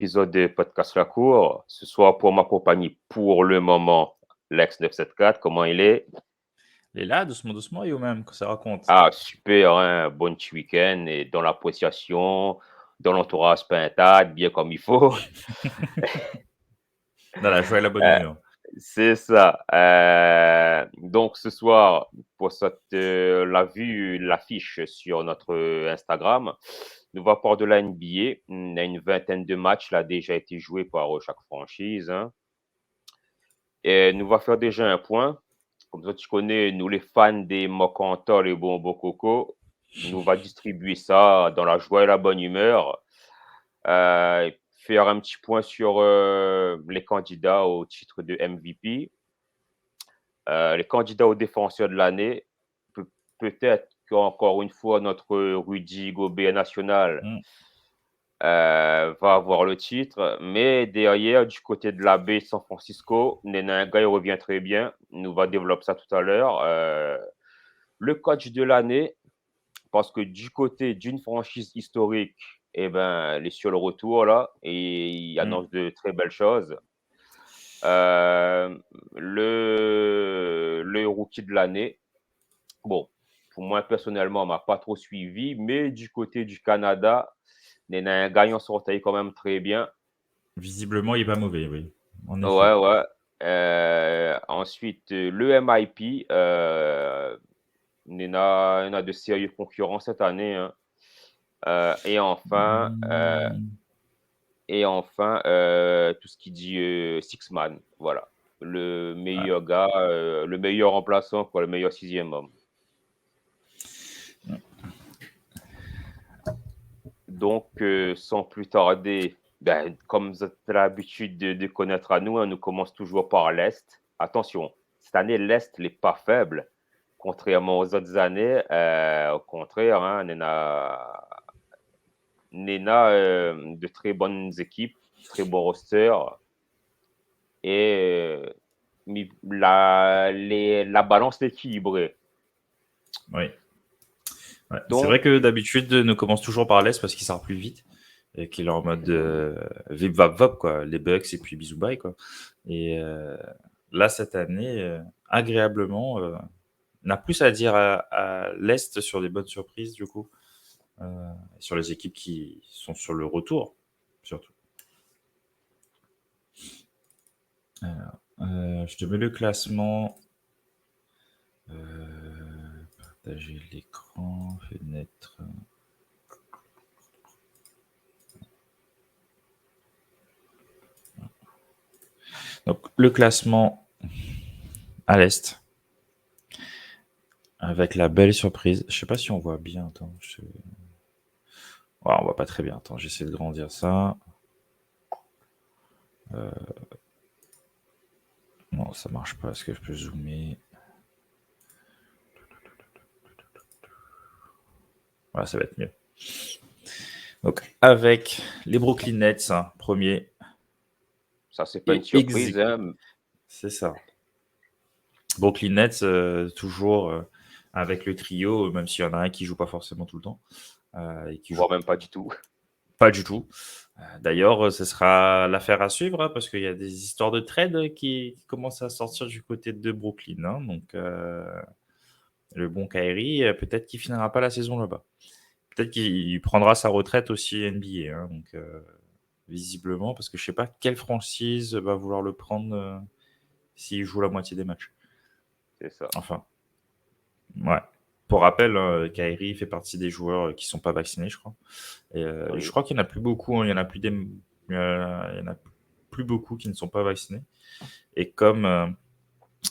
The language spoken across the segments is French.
épisode de Podcast La Cour. Ce soir, pour m'accompagner pour le moment, Lex 974, comment il est? Il est là, doucement, doucement, et au même, que ça raconte. Ah, super, hein, bon petit week-end et dans l'appréciation, dans l'entourage pintade, bien comme il faut. Dans la joie et la bonne Euh, humeur. c'est ça. Donc, ce soir, pour cette, l'affiche sur notre Instagram, nous va parler de la NBA. Il y a une vingtaine de matchs là déjà été joués par chaque franchise, hein. Et nous va faire déjà un point. Comme ça, tu connais, nous les fans des Mocantol et Bombo Coco, nous va distribuer ça dans la joie et la bonne humeur. Faire un petit point sur les candidats au titre de MVP, les candidats aux défenseurs de l'année. Peut-être qu'encore une fois, notre Rudy Gobert national Mm. va avoir le titre. Mais derrière, du côté de la baie San Francisco, Nena il revient très bien. Nous va développer ça tout à l'heure. Le coach de l'année, parce que du côté d'une franchise historique, eh ben, elle est sur le retour là et il annonce de très belles choses. Le rookie de l'année, bon, pour moi personnellement, on m'a pas trop suivi, mais du côté du Canada, Nena gagnant son taille quand même très bien. Visiblement, il est pas mauvais, oui. En effet. Ouais, ouais. Ensuite, le MIP, il a de sérieux concurrents cette année, hein. Et enfin, Mm. tout ce qui dit Six Man, voilà. Le meilleur gars, le meilleur remplaçant, quoi, le meilleur sixième homme. Donc, sans plus tarder, ben, comme vous avez l'habitude de connaître à nous, hein, nous commence toujours par l'Est. Attention, cette année, l'Est n'est pas faible, contrairement aux autres années. Au contraire, hein, de très bonnes équipes, très bons rosters. Et la balance est équilibrée. Oui. Ouais. C'est Donc, vrai que d'habitude, nous commence toujours par l'Est parce qu'il sort plus vite et qu'il est en mode vip vap vap, quoi. Les Bucks et puis bisous bye, quoi. Et là, cette année, agréablement, on a plus à dire à l'Est sur des bonnes surprises, du coup, sur les équipes qui sont sur le retour, surtout. Alors, je te mets le classement. Partager l'écran, fenêtre. Donc, le classement à l'Est. Avec la belle surprise. Je sais pas si on voit bien. Attends, ouais, on voit pas très bien. Attends, j'essaie de grandir ça. Non, ça marche pas. Est-ce que je peux zoomer? Voilà, ça va être mieux. Donc, avec les Brooklyn Nets, hein, premier. ça, c'est pas une Et surprise, hein. C'est ça. Brooklyn Nets, toujours avec le trio, même s'il y en a un qui joue pas forcément tout le temps. Et qui joue Voire même pas du tout. pas du tout. D'ailleurs, ce sera l'affaire à suivre, hein, parce qu'il y a des histoires de trade qui commencent à sortir du côté de Brooklyn, hein. Donc, le bon Kyrie, peut-être qu'il finira pas la saison là-bas. Peut-être qu'il prendra sa retraite aussi NBA, hein. Donc, visiblement, parce que je sais pas quelle franchise va vouloir le prendre s'il joue la moitié des matchs. C'est ça. Enfin, ouais. Pour rappel, Kyrie fait partie des joueurs qui sont pas vaccinés, je crois. Et Oui. je crois qu'il n'y en a plus beaucoup, hein. Il y en a plus beaucoup qui ne sont pas vaccinés. Et comme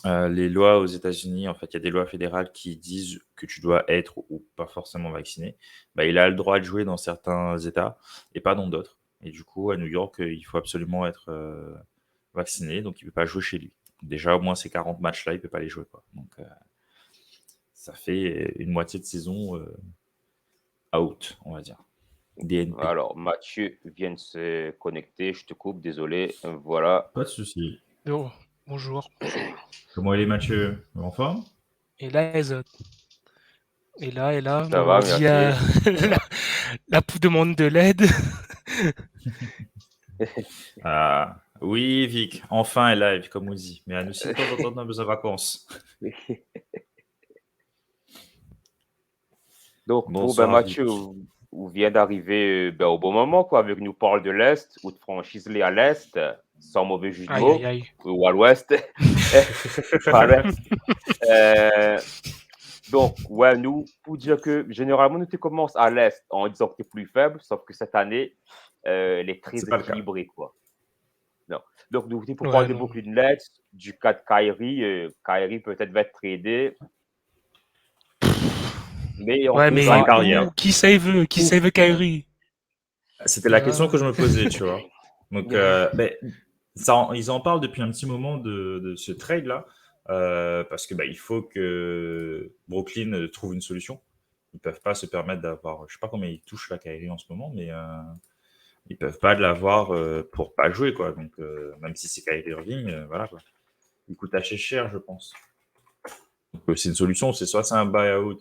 les lois aux États-Unis, en fait, il y a des lois fédérales qui disent que tu dois être ou pas forcément vacciné. Bah, il a le droit de jouer dans certains États et pas dans d'autres. Et du coup, à New York, il faut absolument être vacciné, donc il ne peut pas jouer chez lui. Déjà, au moins ces 40 matchs-là, il ne peut pas les jouer, quoi. Donc, ça fait une moitié de saison out, on va dire. DNP. Alors, Mathieu vient de se connecter. Je te coupe, désolé. Voilà. Pas de souci. Oh, bonjour. Comment il est, Mathieu? En forme? Et là, Ça mon va, ordi merci. la demande de l'aide. Oui, Vic, enfin elle live, comme on dit. Mais nous aussi, de temps en temps, on a besoin de vacances. Donc, bon, ben, Bonsoir, Mathieu, Vic. vous vient d'arriver au bon moment, quoi, avec nous parle de l'Est, ou de franchise-les à l'Est, sans mauvais jeu de Aïe, aïe, mots, aïe. ou à l'Ouest, pas à l'Est. Euh, donc, ouais, nous, pour dire que généralement, nous, tu commences à l'Est en disant que tu es plus faible, sauf que cette année, elle est très C'est pas le cas. équilibrée, quoi. Non. Donc, nous, pour parler Ouais, de non. Brooklyn Nets, du cas de Kyrie, Kyrie peut-être va être tradé, mais on ne Ouais, sait Fin de mais pas. carrière. qui ça il veut? Qui ça il veut Kyrie? C'était la question Ah. que je me posais, tu vois. Donc, ils en parlent depuis un petit moment de ce trade-là, parce que il faut que Brooklyn trouve une solution. Ils peuvent pas se permettre d'avoir, je sais pas combien ils touchent la Kyrie en ce moment, mais ils peuvent pas l'avoir pour pas jouer, quoi. Donc, même si c'est Kyrie Irving, voilà, quoi. Il coûte assez cher, je pense. Donc, c'est une solution, c'est soit c'est un buyout,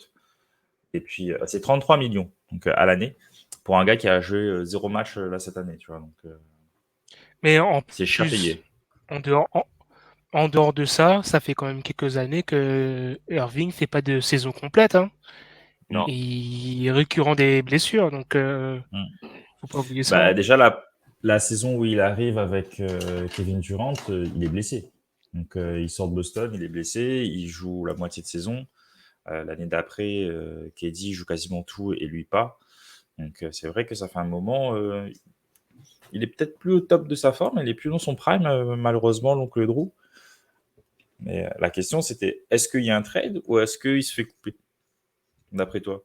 et puis c'est 33 millions donc, à l'année pour un gars qui a joué 0 match là cette année, tu vois. Donc, Mais en c'est cher plus, payé. en dehors, en dehors de ça, ça fait quand même quelques années que Irving fait pas de saison complète, hein. Non. Il est récurrent des blessures, donc Mm. faut pas oublier ça, hein. Déjà, la saison où il arrive avec Kevin Durant, il est blessé. Donc, il sort de Boston, il est blessé, il joue la moitié de saison. L'année d'après, KD joue quasiment tout et lui pas. Donc, c'est vrai que ça fait un moment. Il est peut-être plus au top de sa forme, il est plus dans son prime, malheureusement, l'oncle Drew. Mais la question, c'était est-ce qu'il y a un trade ou est-ce qu'il se fait couper, d'après toi?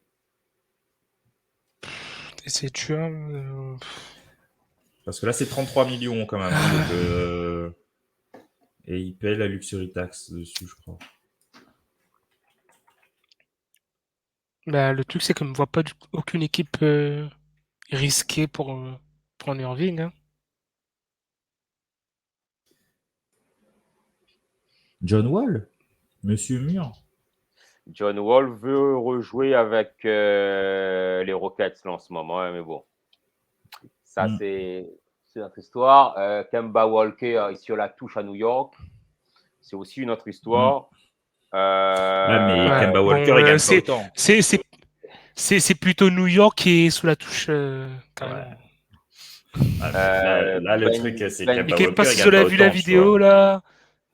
Et c'est tueur. Parce que là, c'est 33 millions quand même, hein, donc, et il paye la luxury tax dessus, je crois. Bah, le truc, c'est que je ne vois pas aucune équipe risquée pour prendre Irving, hein. John Wall, Monsieur Mur. John Wall veut rejouer avec les Rockets là, en ce moment, hein, mais bon, ça Mm. c'est notre histoire. Kemba Walker est sur la touche à New York, c'est aussi une autre Mm. histoire. Ouais, mais Ouais, Kemba Walker, bon, il gagne pas autant. c'est plutôt New York qui est sous la touche, Ouais. carrément. Ouais, mais là, le truc, c'est Mais Kemba je sais pas Walker, il si vous gagne pas avez vu la autant, tu vois. vidéo, là,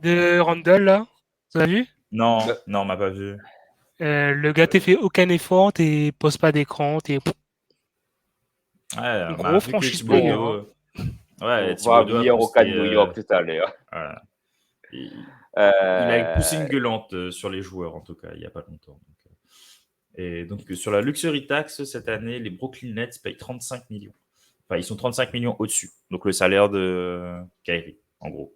de Randall, là. Vous avez vu? Non, non, on m'a pas vu. Le gars t'es fait aucun effort, t'es pose pas d'écran, t'es Ouais, on a gros vu que franchise player, Thibodeau. hein. Ouais, on va Thibodeau a venir au cas de posté. New York tout à l'heure. Ouais, il, il a poussé Euh, une gueulante sur les joueurs, en tout cas, il y a pas longtemps. Donc, et donc, sur la luxury tax, cette année, les Brooklyn Nets payent 35 millions. Enfin, ils sont 35 millions au-dessus. Donc, le salaire de Kyrie, en gros.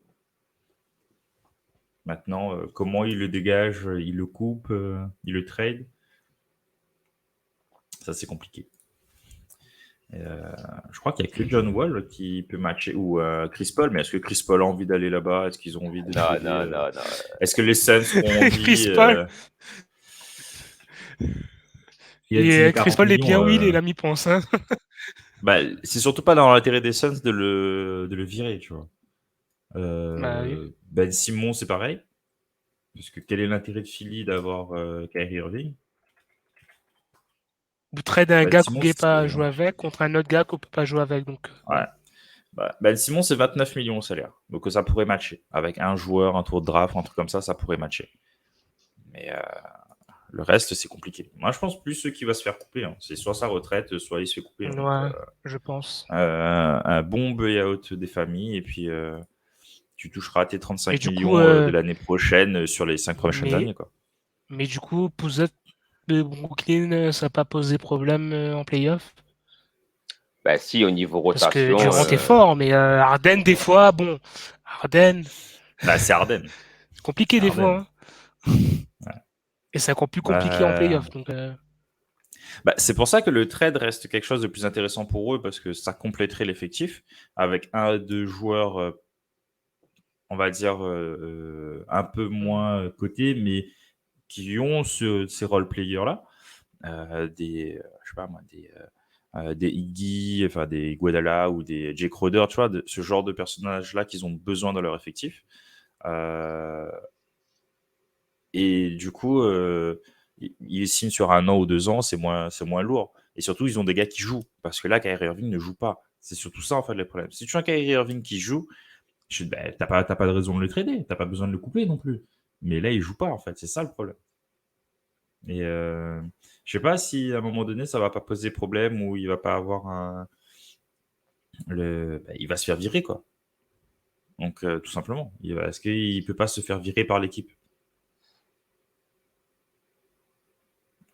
Maintenant, comment il le dégage, il le coupe, il le trade, ça c'est compliqué. Je crois qu'il n'y a que John Wall qui peut matcher, ou Chris Paul, mais est-ce que Chris Paul a envie d'aller là-bas? Est-ce qu'ils ont envie de non, trader non, non, non. Est-ce que les Suns ont Chris envie Paul, Il a et signé Chris 40 Paul est bien millions. où il est, l'ami pense, hein. C'est surtout pas dans l'intérêt des Suns de le virer, tu vois. Bah oui. Ben Simon, c'est pareil. Parce que quel est l'intérêt de Philly d'avoir Kyrie Irving? Vous trade un Ben gars qu'on Simon, ne peut pas jouer avec contre un autre gars qu'on peut pas jouer avec, donc ouais. Ben Simon, c'est 29 millions au salaire. Donc ça pourrait matcher. Avec un joueur, un tour de draft, un truc comme ça pourrait matcher. Mais le reste, c'est compliqué. Moi, je pense plus ce qui va se faire couper, hein. C'est soit sa retraite, soit il se fait couper, hein. Donc, ouais, je pense. un bon buyout des familles, et puis tu toucheras tes Mais 35 du coup, millions de l'année prochaine sur les 5 prochaines mais, années, quoi. mais du coup, pour vous autres de Brooklyn, ça n'a pas posé problème en playoff? Ben si, au niveau Parce que rotation, Durant est fort, mais Harden, des fois, bon, Harden, C'est Harden. c'est compliqué des Harden. fois, hein. Ouais. Et c'est encore plus compliqué en Bah, playoff. Donc, c'est pour ça que le trade reste quelque chose de plus intéressant pour eux, parce que ça compléterait l'effectif avec un à deux joueurs, on va dire, un peu moins cotés, mais qui ont ces role players-là. Je sais pas moi, des Iggy, enfin des Iguodala ou des Jay Crowder, tu vois, ce genre de personnages-là qu'ils ont besoin dans leur effectif. Et du coup, ils signent sur 1 an ou 2 ans, c'est moins lourd. Et surtout, ils ont des gars qui jouent. Parce que là, Kyrie Irving ne joue pas. C'est surtout ça, en fait, le problème. Si tu as un Kyrie Irving qui joue, t'as pas de raison de le trader. T'as pas besoin de le couper non plus. Mais là, il joue pas, en fait. C'est ça le problème. Et je sais pas si à un moment donné, ça va pas poser problème ou il va pas avoir il va se faire virer, quoi. Donc, tout simplement. Est-ce qu'il peut pas se faire virer par l'équipe?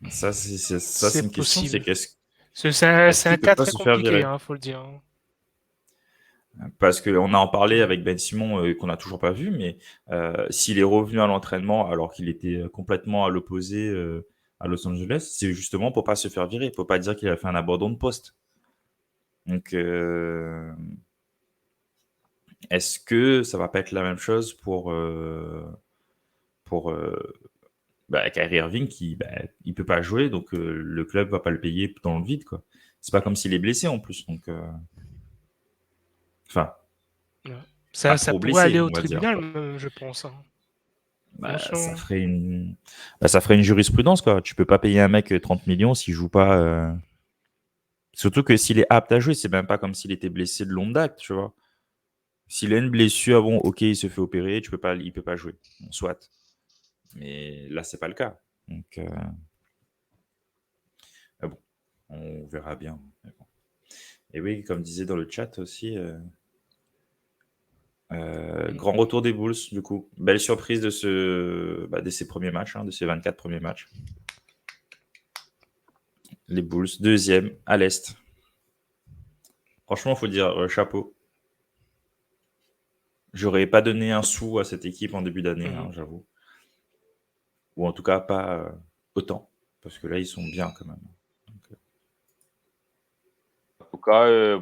Ça, c'est C'est une question. C'est possible. qu'est-ce C'est est-ce un qu'il peut cas pas très se faire compliqué, virer? hein, faut le dire. Parce qu'on a en parlé avec Ben Simon, qu'on n'a toujours pas vu, mais s'il est revenu à l'entraînement alors qu'il était complètement à l'opposé à Los Angeles, c'est justement pour pas se faire virer, pour pas dire qu'il a fait un abandon de poste. Donc, est-ce que ça va pas être la même chose pour Kyrie Irving qui il peut pas jouer, donc le club va pas le payer dans le vide, quoi. C'est pas comme s'il est blessé en plus, donc enfin Ouais. pas Ça trop pourrait aller blessé, au on va dire, tribunal, quoi. même, je pense, hein. Ça Attention. ferait ça ferait une jurisprudence, quoi. Tu peux pas payer un mec 30 millions s'il joue pas. Surtout que s'il est apte à jouer, c'est même pas comme s'il était blessé de longue date, tu vois. S'il a une blessure, bon, ok, il se fait opérer, il peut pas jouer. Bon, soit. Mais là, c'est pas le cas. Donc, bon, on verra bien. Mais bon. Et oui, comme disait dans le chat aussi, grand retour des Bulls, du coup. Belle surprise de ces premiers matchs, de ces 24 premiers matchs. Les Bulls, deuxième à l'Est. Franchement, il faut dire chapeau. J'aurais pas donné un sou à cette équipe en début d'année, j'avoue. Ou en tout cas, pas autant. Parce que là, ils sont bien quand même. Donc, En tout cas,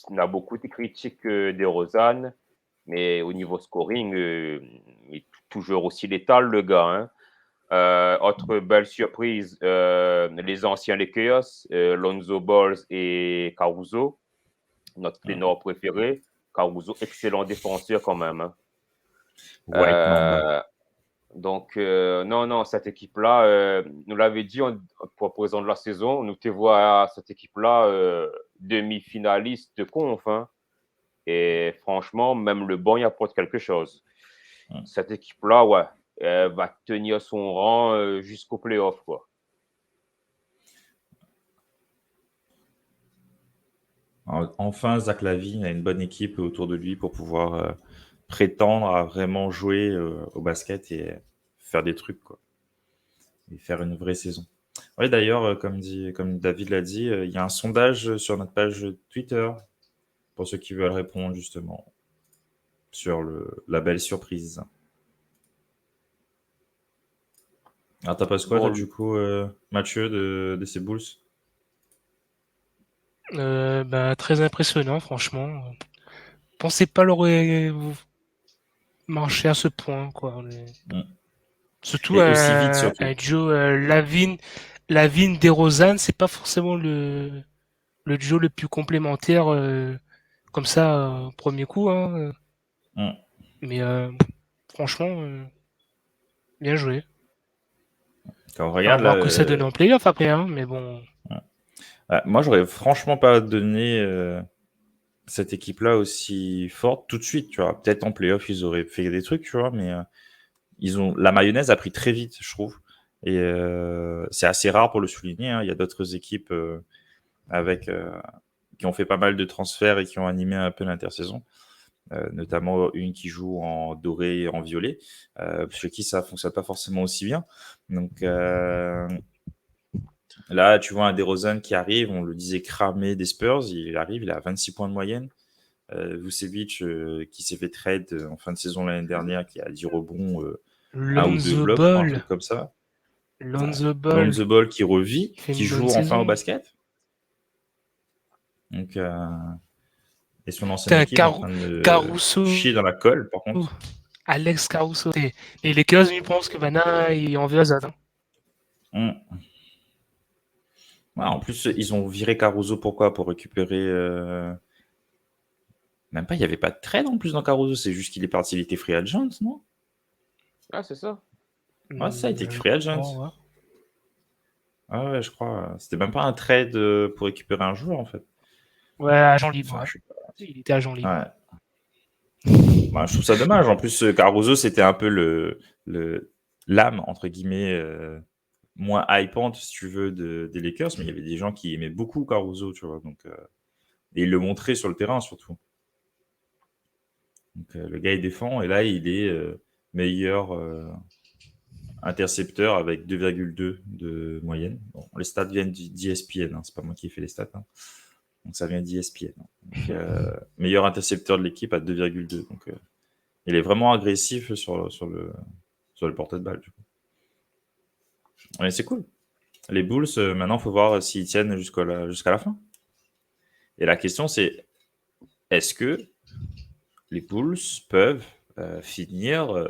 on a beaucoup de critiques des Rosanne, mais au niveau scoring, il est toujours aussi létal, le gars. Hein. Autre belle surprise, les anciens Lakers, Lonzo Balls et Caruso, notre ténor préféré. Caruso, excellent défenseur quand même. Hein. White Mamba. Donc, non, cette équipe-là, nous l'avait dit pour présent de la saison, nous te voit cette équipe-là demi-finaliste de conf. Hein. Et franchement, même le banc y apporte quelque chose. Cette équipe-là, ouais, elle va tenir son rang jusqu'au playoff, quoi. Enfin, Zach LaVine a une bonne équipe autour de lui pour pouvoir prétendre à vraiment jouer au basket et faire des trucs, quoi. Et faire une vraie saison. Oui, d'ailleurs, comme David l'a dit, il y a un sondage sur notre page Twitter pour ceux qui veulent répondre justement sur la belle surprise. Alors, t'as pensé quoi, toi, du coup, Mathieu, de ces Bulls? Très impressionnant, franchement. Je pensais pas leur marcher à ce point, quoi. Surtout Et aussi vite, surtout. un duo Lavine DeRozan, c'est pas forcément le duo le plus complémentaire comme ça premier coup, hein. Mais franchement, bien joué. Quand on À regarde voir là, que ça donne en playoff après, hein, mais bon. moi, j'aurais franchement pas donné cette équipe-là aussi forte tout de suite, tu vois. Peut-être en playoff, ils auraient fait des trucs, tu vois, mais la mayonnaise a pris très vite, je trouve. Et c'est assez rare pour le souligner. Hein. Il y a d'autres équipes qui ont fait pas mal de transferts et qui ont animé un peu l'intersaison. Notamment une qui joue en doré et en violet, chez qui ça fonctionne pas forcément aussi bien. Donc là, tu vois un DeRozan qui arrive, on le disait cramé des Spurs, il arrive, il a 26 points de moyenne. Vucevic qui s'est fait trade en fin de saison l'année dernière, qui a 10 rebonds, 1 ou 2 Lonzo blocs, je crois, un Ball. truc comme ça. Lonzo Lonzo Ball qui revit, fait qui une bonne joue enfin au saison. basket. Donc, et son ancienne Putain, équipe en train de chier Caruso. dans la colle, par contre. Alex Caruso. Et les Lakers, ils pensent que maintenant, ils en veulent à Zad. Hum. Ouais, en plus, ils ont viré Caruso. Pourquoi? Pour récupérer. Même pas, il n'y avait pas de trade en plus dans Caruso. C'est juste qu'il est parti, il était free agent, non? Ah, c'est ça. Ouais, ça a été Je free agent. crois, ouais. Ah ouais, je crois. C'était même pas un trade pour récupérer un joueur, en fait. Ouais, agent libre. Enfin, Ouais. je sais pas. Il était agent libre. Ouais. Bah, je trouve ça dommage. En plus, Caruso, c'était un peu l'âme, entre guillemets, moins hypante, si tu veux, des Lakers. Mais il y avait des gens qui aimaient beaucoup Caruso, tu vois. Donc, et il le montrait sur le terrain, surtout. Donc, le gars, il défend. Et là, il est meilleur intercepteur avec 2,2 de moyenne. Bon, les stats viennent d'ESPN. C'est pas moi qui ai fait les stats. Donc, ça vient d'ESPN. Donc, meilleur intercepteur de l'équipe à 2,2. Donc, il est vraiment agressif sur le portée de balle. Du coup. Mais c'est cool. Les Bulls, maintenant, il faut voir s'ils tiennent jusqu'à la fin. Et la question, c'est est-ce que les Bulls peuvent finir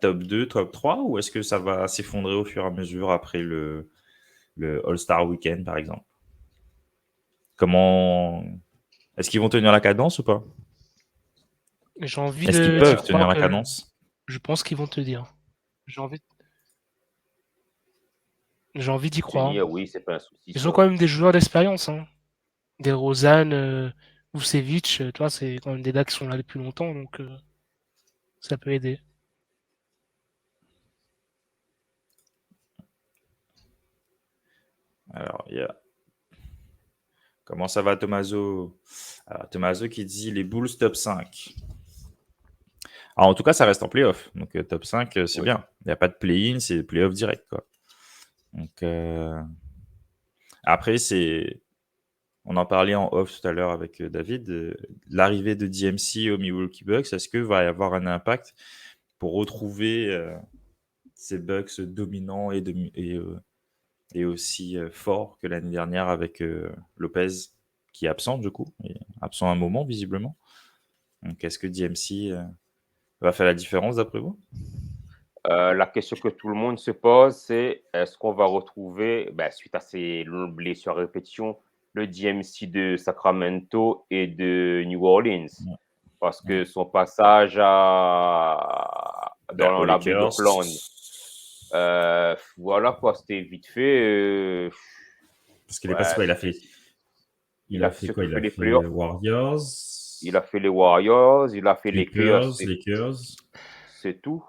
top 2, top 3 ou est-ce que ça va s'effondrer au fur et à mesure après le All-Star Weekend, par exemple? Comment. Est-ce qu'ils vont tenir la cadence ou pas? J'ai envie Est-ce qu'ils d'y peuvent tenir croire la que cadence? je pense qu'ils vont te dire. J'ai envie d'y croire. Tenir, oui, c'est pas un souci. Ils Ça. ont quand même des joueurs d'expérience. Hein. Des Rosanne, Vucevic, toi, c'est quand même des gars qui sont là depuis longtemps, donc ça peut aider. Alors, il y a. Comment ça va, Tommaso? Alors, Tommaso qui dit les Bulls top 5. Alors, en tout cas, ça reste en playoff. Donc, top 5, c'est Oui. bien. Il n'y a pas de play-in, c'est playoff direct. Quoi. Donc, après, on en parlait en off tout à l'heure avec David. L'arrivée de DMC au Milwaukee Bucks, est-ce que va y avoir un impact pour retrouver ces Bucks dominants et aussi forts que l'année dernière avec Lopez, qui est absent du coup, et absent un moment visiblement. Donc, est-ce que DMC va faire la différence d'après vous? La question que tout le monde se pose, c'est est-ce qu'on va retrouver, suite à ces blessures à répétition, le DMC de Sacramento et de New Orleans? Parce que son passage dans Aux la baie Lakers. d'Oakland, voilà quoi, c'était vite fait. Parce qu'il est passé quoi? Il a fait quoi? Il a fait les Warriors. Il a fait les Warriors, il a fait les Lakers. c'est tout.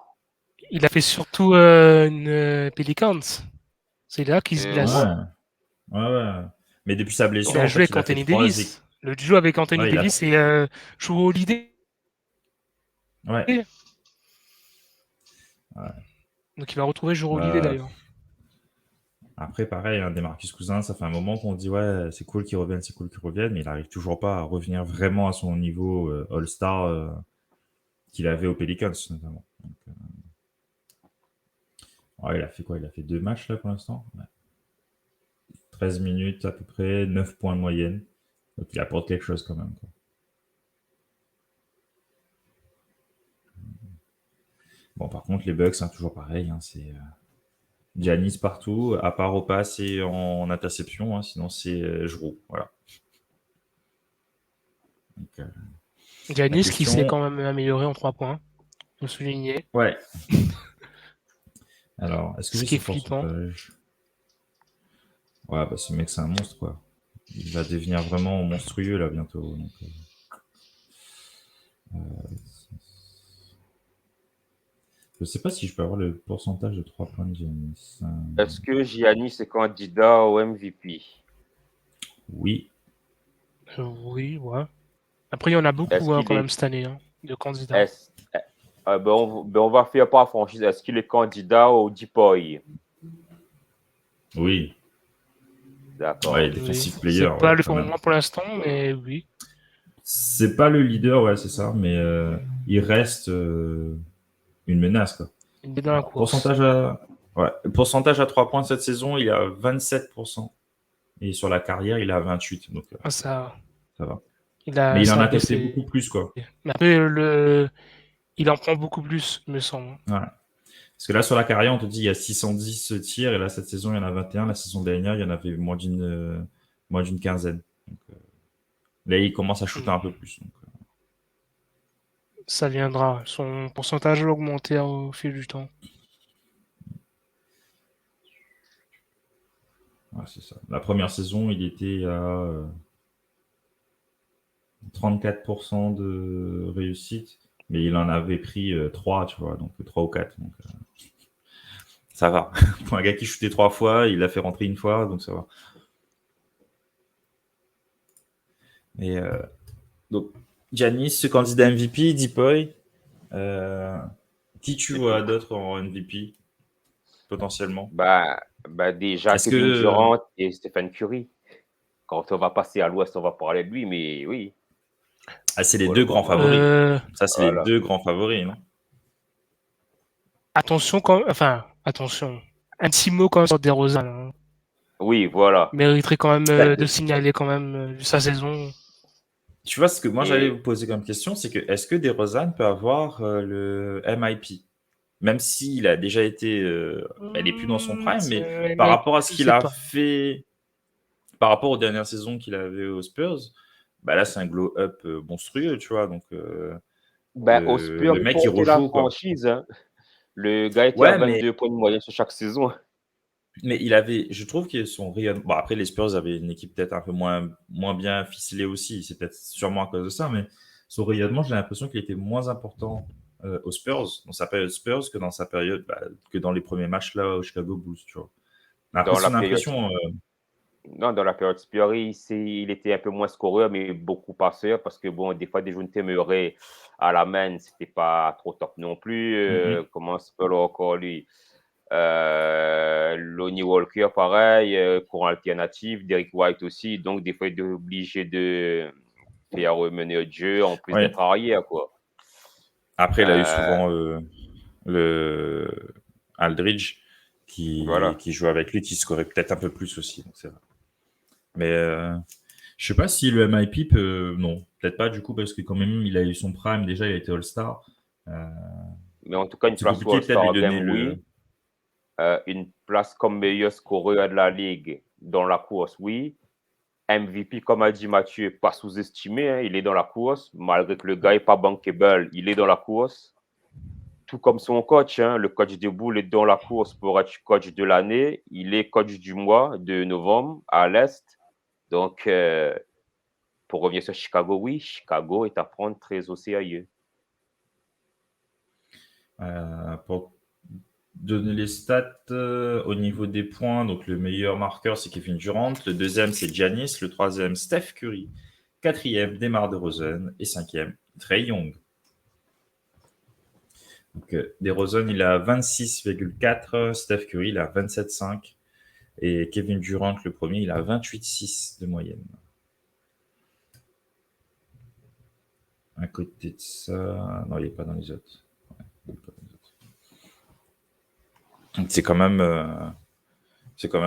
Il a fait surtout Pelicans. C'est là qu'il se blesse. Ouais. Mais depuis sa blessure, Il a joué avec il a Anthony fait 3 Davis. Le duo avec Anthony Davis et Jrue Holiday. Ouais. Donc il va retrouver Jrue Holiday d'ailleurs. Après, pareil, Demarcus Cousins, ça fait un moment qu'on dit ouais, c'est cool qu'il revienne, mais il n'arrive toujours pas à revenir vraiment à son niveau All-Star qu'il avait aux Pelicans, notamment. Donc, il a fait quoi? Il a fait 2 matchs là pour l'instant. 13 minutes à peu près, 9 points de moyenne. Donc il apporte quelque chose quand même. Quoi. Bon, par contre, les Bucks, toujours pareil. C'est Giannis partout, à part au pass et en interception. Sinon, c'est Jrue. Voilà. Donc, Giannis qui s'est quand même amélioré en 3 points. Faut souligner. Ouais. Alors, est-ce que ce qui est flippant. Ouais, ce mec, c'est un monstre, quoi. Il va devenir vraiment monstrueux, là, bientôt. Donc, je sais pas si je peux avoir le pourcentage de 3 points de Giannis. Est-ce que Giannis est candidat au MVP? Oui. Oui, ouais. Après, il y en a beaucoup quand même cette année, de candidats. On va faire par franchise. Est-ce qu'il est candidat au Depoy? Oui. D'accord. Ouais, defensive player. C'est pas le moment pour l'instant, mais oui. C'est pas le leader, ouais, c'est ça, mais il reste une menace, quoi. Il est dans la course. Pourcentage à 3 points cette saison, il est à 27%. Et sur la carrière, il est à 28%. Donc, ça va. Mais il en a testé beaucoup plus, quoi. Mais après, il en prend beaucoup plus, il me semble. Ouais. Parce que là, sur la carrière, on te dit il y a 610 tirs, et là, cette saison, il y en a 21. La saison dernière, il y en avait moins d'une quinzaine. Donc, là, il commence à shooter un peu plus. Donc, Ça viendra. Son pourcentage va augmenter au fil du temps. ouais, c'est ça. La première saison, il était à 34% de réussite, mais il en avait pris 3, tu vois, donc 3 ou 4. Donc, ça va. Pour un gars qui shootait 3 fois, il l'a fait rentrer une fois, donc ça va. Et donc, Giannis, ce candidat MVP, Deepoy, qui tu vois d'autre en MVP potentiellement? Bah, déjà Est-ce Kevin que Durant et Stephen Curry. Quand on va passer à l'Ouest, on va parler de lui, mais oui. c'est les Faut deux le grands voir. favoris? Ça, c'est les Voilà. deux grands favoris, non? Attention quand, enfin, attention. Un petit mot quand même sur DeRozan. Hein. Oui, voilà. Mériterait quand même Bah, de signaler quand même sa saison. tu vois, ce que moi j'allais Et vous poser comme question, c'est que est-ce que DeRozan peut avoir le MIP? Même s'il a déjà été, il n'est plus dans son prime, mais par rapport à ce Je qu'il sais a pas. fait, par rapport aux dernières saisons qu'il avait aux Spurs, bah là c'est un glow-up monstrueux, tu vois. Donc au Spurs, le il mec il portait la rejoue quoi. franchise. Hein. Le gars était à Ouais, mais 22 points de moyenne sur chaque saison. il avait, je trouve que son rayonnement. Bon, après les Spurs avaient une équipe peut-être un peu moins bien ficelée aussi. C'est peut-être sûrement à cause de ça, mais son rayonnement, j'ai l'impression qu'il était moins important aux Spurs, dans sa période Spurs, que dans sa période, que dans les premiers matchs là au Chicago Bulls, tu vois. Après, Dans c'est la une période, impression. non, dans la période Spurs, il était un peu moins scoreur, mais beaucoup passeur, parce que bon, des fois, des joueurs Murray à la main, c'était pas trop top non plus. Comment se peut encore lui? Lonnie Walker, pareil, courant alternatif, Derek White aussi. Donc, des fois, il est obligé de faire mener le jeu en plus Oui. d'être arrière, quoi. Après, il a eu Euh, souvent le Aldridge voilà. qui jouait avec lui, qui scorait peut-être un peu plus aussi. Donc c'est vrai. Mais je sais pas si le MIP peut. Non, peut-être pas du coup, parce que quand même, il a eu son prime. Déjà, il a été All-Star. Euh, Mais en tout cas, une c'est place au compliqué peut-être de lui All-Star donner Game, le. oui. Une place comme meilleur scoreur de la ligue dans la course, oui. MVP, comme a dit Mathieu, pas sous-estimé. Hein, il est dans la course. Malgré que le gars n'est pas bankable, il est dans la course. Tout comme son coach. Hein, le coach de Bull est dans la course pour être coach de l'année. Il est coach du mois de novembre à l'Est. Donc, pour revenir sur Chicago, oui, Chicago est à prendre très au sérieux. Pour donner les stats au niveau des points, donc le meilleur marqueur c'est Kevin Durant, le deuxième c'est Giannis, le troisième Steph Curry, quatrième DeMar DeRozan et cinquième Trae Young. Donc DeRozan il a 26,4, Steph Curry il a 27,5 et Kevin Durant le premier il a 28,6 de moyenne. À côté de ça, non il n'est pas dans les autres. Ouais, c'est quand même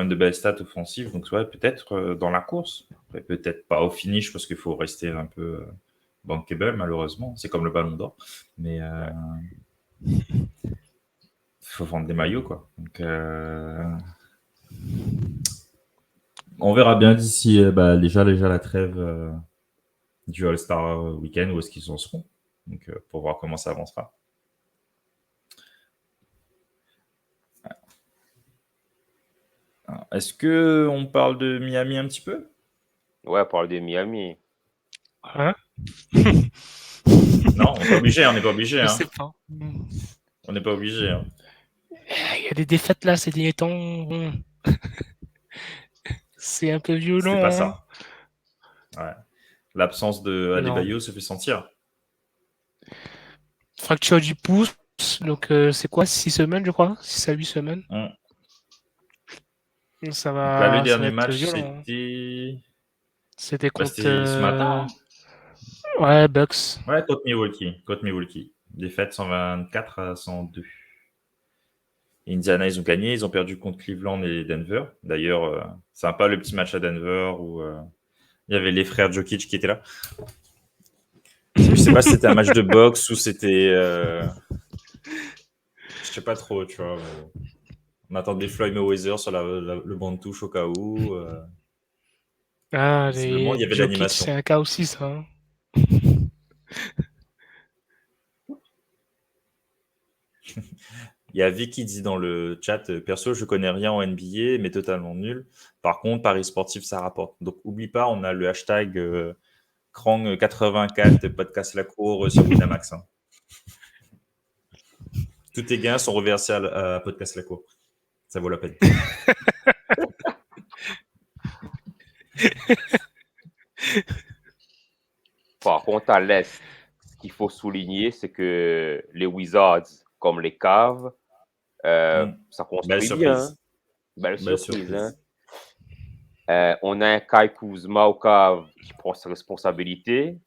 de belles stats offensives, donc ouais, peut-être dans la course. Après, peut-être pas au finish parce qu'il faut rester un peu bankable, malheureusement. C'est comme le ballon d'or. Mais il faut vendre des maillots, quoi. Donc, on verra bien d'ici déjà la trêve du All-Star Weekend, où est-ce qu'ils en seront. Donc, pour voir comment ça avancera. Alors, est-ce qu'on parle de Miami un petit peu? Ouais, on parle de Miami. Hein? Non, on n'est pas obligé, on n'est pas obligé. Je Hein. sais pas. On n'est pas obligé. Hein. Il y a des défaites là ces derniers temps. C'est un peu C'était pas violent. Hein. ça. Ouais. L'absence de Non. Adebayo se fait sentir. Fracture du pouce. Donc c'est quoi 6 semaines je crois 6 à 8 semaines. Ça Donc là, le va dernier être match, violent. C'était contre c'était ce matin. ouais, Bucks. Ouais, contre Milwaukee. Défaite 124 à 102. Indiana, ils ont gagné. Ils ont perdu contre Cleveland et Denver. D'ailleurs, sympa le petit match à Denver où il y avait les frères Jokic qui étaient là. Je sais pas si c'était un match de boxe ou c'était. Je sais pas trop, tu vois. On attend des Floyd Mayweather sur le banc de touche au cas où. Ah, Visiblement, il y avait de Jokic, c'est l'animation. un cas aussi, ça. Hein. Il y a Vicky dit dans le chat, perso, je connais rien en NBA, mais totalement nul. Par contre, Paris sportif, ça rapporte. Donc, oublie pas, on a le hashtag Krang84 podcast la cour sur Winamax. Hein. Tous tes gains sont reversés à podcast la cour. Ça vaut la peine. Par contre, à l'Est, ce qu'il faut souligner, c'est que les Wizards, comme les Cavs, ça Belle construit bien. surprise. Belle surprise. Hein. On a un Kai Kuzma au Cavs qui prend ses responsabilités.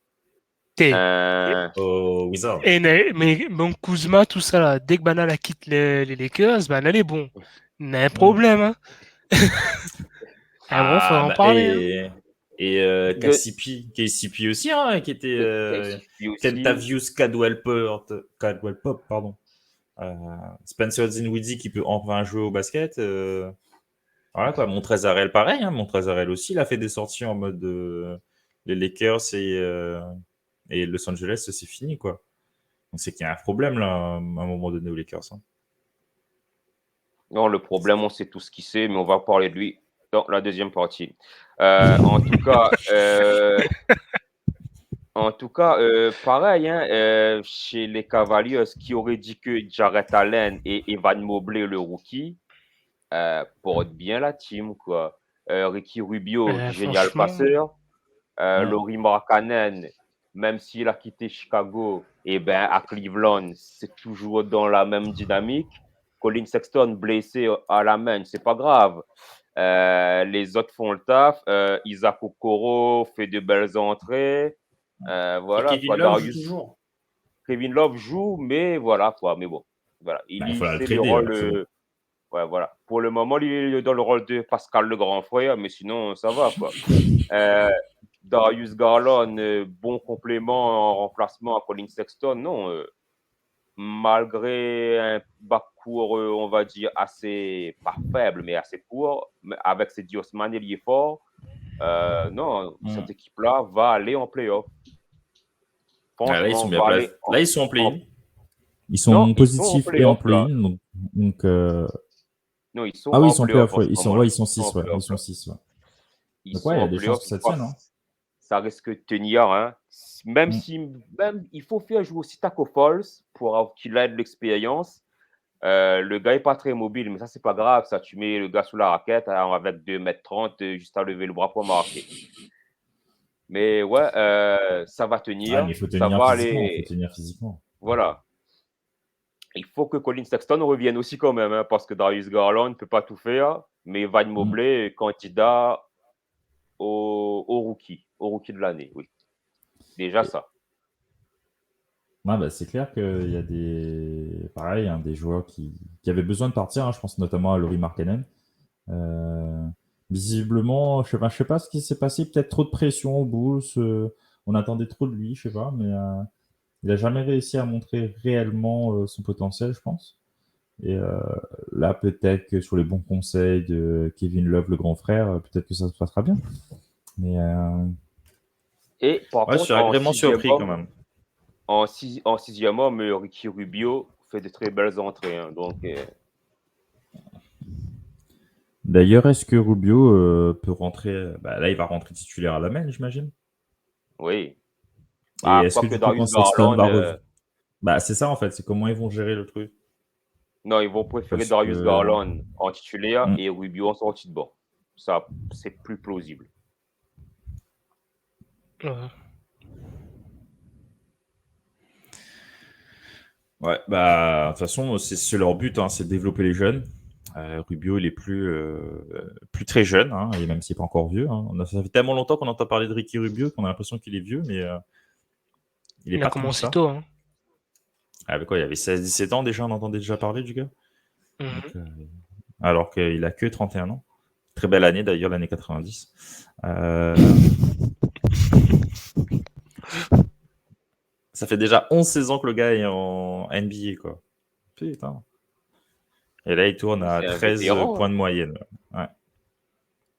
Au Wizard. Mais bon, Kuzma, tout ça, là, dès que Banal quitte les Lakers, Banal est bon. Il a un problème. Hein. Bon, faudra en parler. Et KCP aussi, hein, qui était Kentavious Caldwell Pop, pardon. Spencer Dinwiddie qui peut enfin jouer au basket. Voilà quoi, Montrezarel pareil, hein, Montrezarel aussi, il a fait des sorties en mode les Lakers et Los Angeles, c'est fini quoi. Donc c'est qu'il y a un problème là, à un moment donné aux Lakers. Hein. Non, le problème, on sait tout ce qu'il sait, mais on va parler de lui dans la deuxième partie. En tout cas, pareil, hein, chez les Cavaliers, qui aurait dit que Jarrett Allen et Evan Mobley, le rookie, portent bien la team, quoi. Ricky Rubio, génial passeur. Lauri Markkanen, même s'il a quitté Chicago, à Cleveland, c'est toujours dans la même dynamique. Colin Sexton, blessé à la main, c'est pas grave. Les autres font le taf. Isaac Okoro fait de belles entrées. Voilà. Et Kevin Love joue toujours. Kevin Love joue, mais voilà quoi. Mais bon, voilà. Il faut la trader, le rôle. Ouais, voilà. Pour le moment, il est dans le rôle de Pascal le grand frère, mais sinon, ça va quoi. Darius Garland, bon complément en remplacement à Colin Sexton, non. Malgré un backcourt, on va dire, assez, pas faible, mais assez court, avec ses Diosman et liés forts, non, cette équipe-là va aller en play-off. Là, ils sont bien placés. Là, ils sont en play-in. Ils sont positifs et en play-in. Donc, Non, ils sont ah oui, en ils sont play-off. Ils sont 6. Ouais. Ils sont 6. Ouais. Donc, ouais, il y a des chances que ça tienne. Hein. Ça risque de tenir. Hein. Même il faut faire jouer aussi Taco Falls pour qu'il ait de l'expérience. Le gars n'est pas très mobile, mais ça, c'est pas grave. Ça, tu mets le gars sous la raquette avec 2,30 m, juste à lever le bras pour marquer. Mais ouais, ça va tenir. Mais il faut tenir physiquement. Il faut tenir physiquement. Voilà. Il faut que Colin Sexton revienne aussi quand même, hein, parce que Darius Garland ne peut pas tout faire. Mais Evan Mobley est candidat au rookie de l'année, oui. Déjà ça. Ouais, c'est clair qu'il y a des joueurs qui avaient besoin de partir. Hein, je pense notamment à Lauri Markkanen. Visiblement, je sais pas ce qui s'est passé. Peut-être trop de pression au Bulls. On attendait trop de lui, je sais pas. Mais il n'a jamais réussi à montrer réellement son potentiel, je pense. Et là, peut-être que sur les bons conseils de Kevin Love, le grand frère, peut-être que ça se passera bien. Mais et par contre, je suis agréablement surpris quand même. En sixième homme, Ricky Rubio fait de très belles entrées. Hein, donc, D'ailleurs, est-ce que Rubio peut rentrer là, il va rentrer titulaire à la main, j'imagine. Oui. Et est-ce que du coup, quand Sexton va revenir, c'est ça en fait, c'est comment ils vont gérer le truc. Non, ils vont préférer Darius Garland en titulaire et Rubio en sortie de banc. Ça, c'est plus plausible. Ouais, de toute façon, c'est leur but, hein, c'est de développer les jeunes. Rubio, il est plus très jeune, hein, et même s'il n'est pas encore vieux. Hein. Ça fait tellement longtemps qu'on entend parler de Ricky Rubio qu'on a l'impression qu'il est vieux, mais il a commencé tôt. Hein. Avec quoi, il avait 16-17 ans déjà, on entendait déjà parler du gars. Donc, alors qu'il a que 31 ans. Très belle année d'ailleurs, l'année 90. Ça fait déjà 11 saisons que le gars est en NBA, quoi. Putain. Et là, il tourne à C'est un 13 vétéran. points de moyenne. Ouais.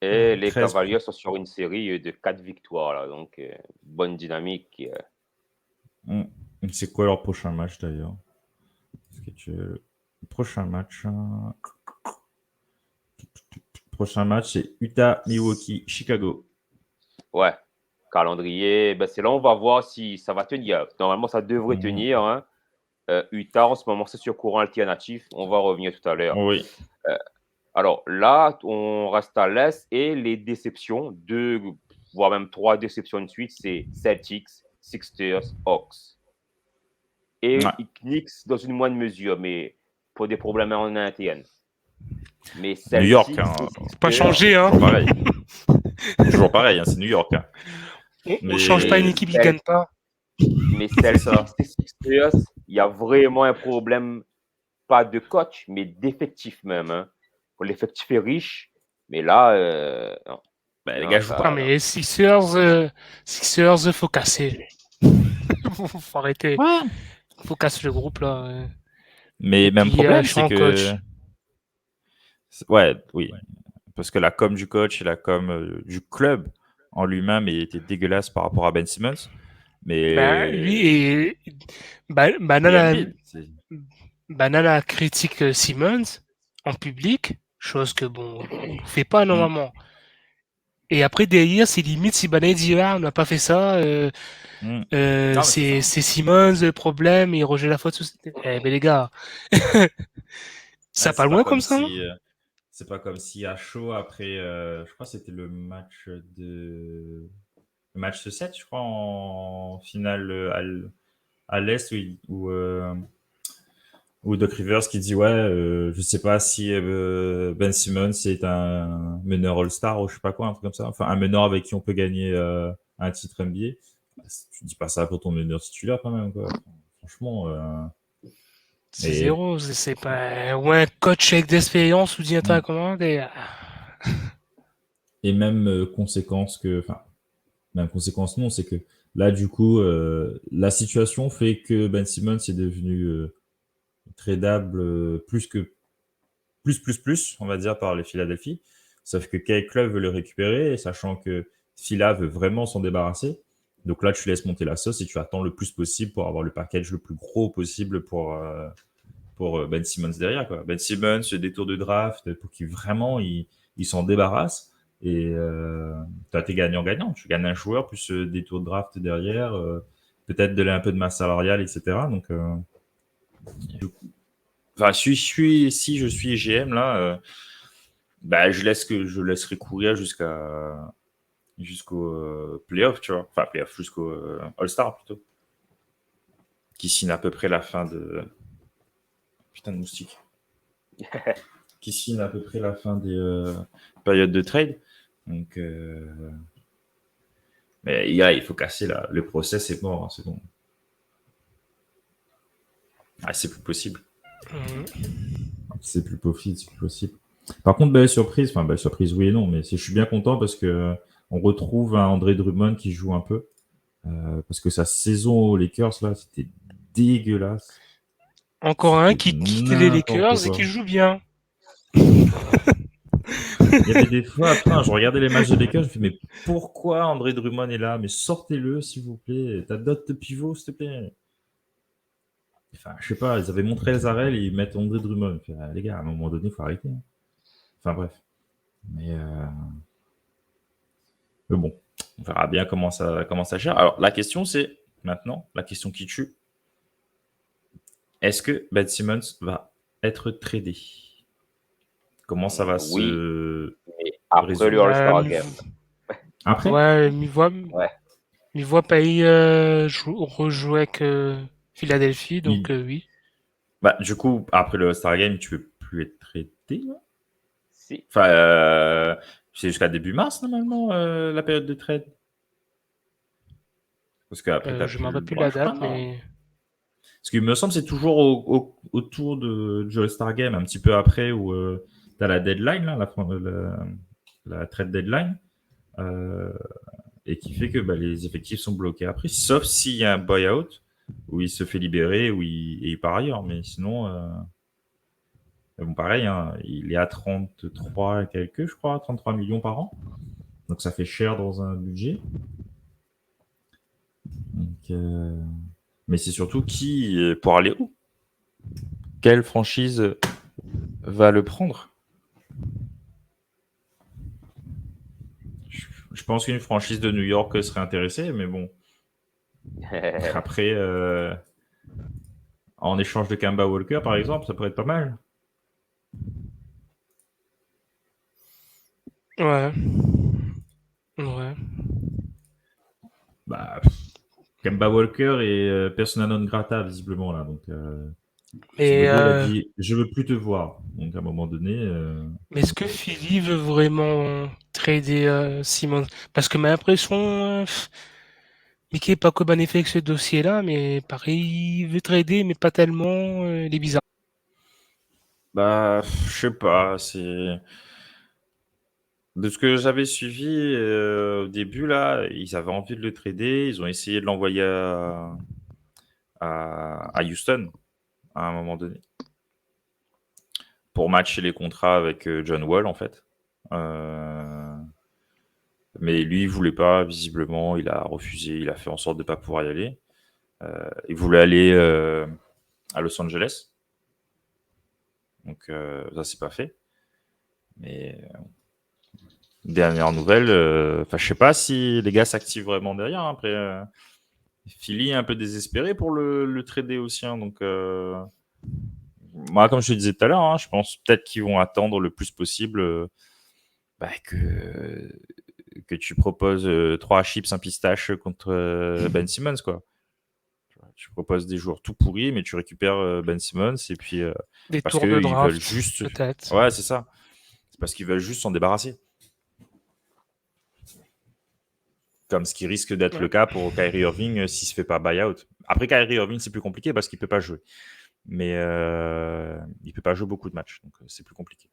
Et les 13 points. Cavaliers sont sur une série de 4 victoires, là. Donc, bonne dynamique. C'est quoi leur prochain match d'ailleurs? Le prochain match. Prochain match, c'est Utah, Milwaukee, Chicago. Ouais. Calendrier, ben c'est là on va voir si ça va tenir. Normalement, ça devrait tenir. Hein. Utah, en ce moment, c'est sur courant alternatif. On va revenir tout à l'heure. Oui. Alors là, on reste à l'Est et les déceptions, 2, voire même 3 déceptions de suite, c'est Celtics, Sixers, Hawks. Et Knicks dans une moindre mesure, mais pour des problèmes en interne. Mais Celtics, New York, c'est pas changé, hein. Toujours pareil. Toujours pareil, c'est New York. On change pas une équipe qui gagne pas. Mais Celtics et Sixers, il y a vraiment un problème, pas de coach, mais d'effectif même. Hein. L'effectif est riche, mais là, non. Les gars, je pas. Mais Sixers, faut casser. Faut arrêter. Ouais. Faut casser le groupe là. Mais même problème, c'est que. Ouais, oui. Parce que la com du coach et la com du club en lui-même était dégueulasse par rapport à Ben Simmons. Mais lui et Banana critique Simmons en public, chose que bon, on fait pas normalement. Et après derrière, c'est limite si Banana dit on n'a pas fait ça, c'est Simmons le problème, il rejette la faute sur. Mais les gars, ça pas loin comme ça. C'est pas comme si à chaud après, je crois que c'était le match de 7, je crois, en finale à l'Est où Doc Rivers qui dit je sais pas si Ben Simmons est un meneur All-Star ou je sais pas quoi, un truc comme ça. Enfin, un meneur avec qui on peut gagner un titre NBA. Tu dis pas ça pour ton meneur titulaire quand même, quoi. Franchement. C'est zéro, c'est pas un coach avec d'expérience ou dit à commande et même conséquence non, c'est que là du coup la situation fait que Ben Simmons est devenu tradable plus, on va dire, par les Philadelphie. Sauf que quel club veut le récupérer, sachant que Phila veut vraiment s'en débarrasser. Donc là, tu laisses monter la sauce et tu attends le plus possible pour avoir le package le plus gros possible pour Ben Simmons derrière. Quoi. Ben Simmons, des tours de draft, pour qu'il vraiment il s'en débarrasse. Et tu as tes gagnants-gagnants. Tu gagnes un joueur plus des tours de draft derrière, peut-être donner un peu de masse salariale, etc. Donc, enfin, si je suis GM là, je laisserai courir jusqu'au playoff, tu vois. Enfin, playoff, jusqu'au All-Star plutôt. Qui signe à peu près la fin de. Putain de moustique. Qui signe à peu près la fin des périodes de trade. Donc, mais il faut casser là. Le process est mort, hein, c'est bon. C'est plus possible. C'est plus possible. Par contre, belle surprise oui et non, mais je suis bien content parce que on retrouve un André Drummond qui joue un peu. Parce que sa saison aux Lakers, là, c'était dégueulasse. Encore un qui quitte les Lakers et qui joue bien. Il y avait des fois, je regardais les matchs de Lakers, je me dis, mais pourquoi André Drummond est là? Mais sortez-le, s'il vous plaît. T'as d'autres pivots, s'il te plaît. Enfin, je sais pas, ils avaient montré les arrêts et ils mettent André Drummond. Les gars, à un moment donné, il faut arrêter. Hein. Enfin, bref. Mais bon, on verra bien comment ça gère. Alors, la question, c'est maintenant, la question qui tue. Est-ce que Ben Simmons va être tradé? Comment ça va se après le All-Star Game. Après ouais, m'y voit Paris rejouer avec Philadelphie, donc oui. Du coup, après le All-Star Game, tu peux plus être traité, là? Si. Enfin, c'est jusqu'à début mars, normalement, la période de trade. Parce qu'après, je m'en rappelle plus la date, mais... Parce qu'il me semble que c'est toujours autour du All-Star Game, un petit peu après, où tu as la deadline, là, la trade deadline, et qui fait que les effectifs sont bloqués après, sauf s'il y a un buyout, où il se fait libérer, et il part ailleurs. Mais sinon, Mais bon, pareil, hein, il est à 33 et quelques, je crois, 33 millions par an. Donc ça fait cher dans un budget. Donc, mais c'est surtout Qui, pour aller où? Quelle franchise va le prendre? Je pense qu'une franchise de New York serait intéressée, mais bon. Après, en échange de Kemba Walker, par exemple, ça pourrait être pas mal. Ouais. Ouais. Bah, Kemba Walker est persona non grata, visiblement, là. Donc, Mais, Thibodeau, il a dit « Je veux plus te voir ». Donc, à un moment donné... mais est-ce que Philly veut vraiment trader Simmons? Parce que ma impression, Mickey Pacoban fait avec ce dossier-là, mais pareil, il veut trader, mais pas tellement. Il est bizarre. Bah, je sais pas, c'est... De ce que j'avais suivi au début, là, ils avaient envie de le trader, ils ont essayé de l'envoyer à Houston à un moment donné pour matcher les contrats avec John Wall, en fait. Mais lui, il voulait pas, visiblement, il a refusé, il a fait en sorte de pas pouvoir y aller. Il voulait aller à Los Angeles. Donc ça, c'est pas fait. Mais dernière nouvelle, je sais pas si les gars s'activent vraiment derrière. Hein. Après, Philly est un peu désespéré pour le trader aussi. Hein, donc, moi, comme je te disais tout à l'heure, hein, je pense peut-être qu'ils vont attendre le plus possible que tu proposes 3 chips, un pistache contre Ben Simmons, quoi. Tu proposes des joueurs tout pourris, mais tu récupères Ben Simmons et puis Des parce tours de qu'ils veulent draft, juste. peut-être. Ouais, c'est ça. C'est parce qu'ils veulent juste s'en débarrasser. Comme ce qui risque d'être le cas pour Kyrie Irving s'il se fait pas buyout. Après, Kyrie Irving, c'est plus compliqué parce qu'il peut pas jouer. Mais il peut pas jouer beaucoup de matchs, donc c'est plus compliqué.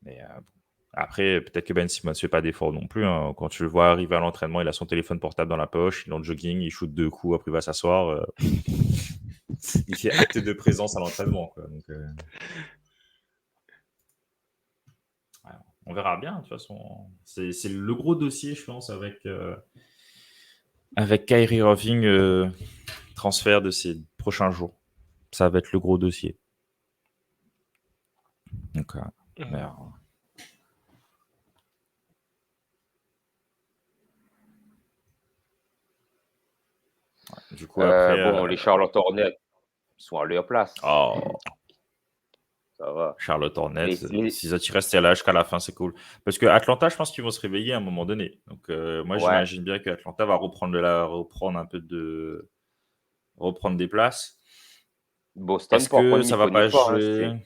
Mais après, peut-être que Ben Simmons ne fait pas d'effort non plus. Hein. Quand tu le vois arriver à l'entraînement, il a son téléphone portable dans la poche, il est en jogging, il shoot 2 coups, après il va s'asseoir. Il fait acte de présence à l'entraînement. Quoi. Donc, on verra bien, de toute façon. C'est le gros dossier, je pense, avec Kyrie Irving, transfert de ces prochains jours. Ça va être le gros dossier. Donc, du coup, après... les Charlotte Hornets sont à leur place. Oh, ça va. Charlotte Hornets, s'ils restaient là jusqu'à la fin, c'est cool. Parce que Atlanta, je pense qu'ils vont se réveiller à un moment donné. Donc, moi, j'imagine bien que Atlanta va reprendre des places. Boston, Est-ce par que contre, ça n'y va pas connaît pas. jouer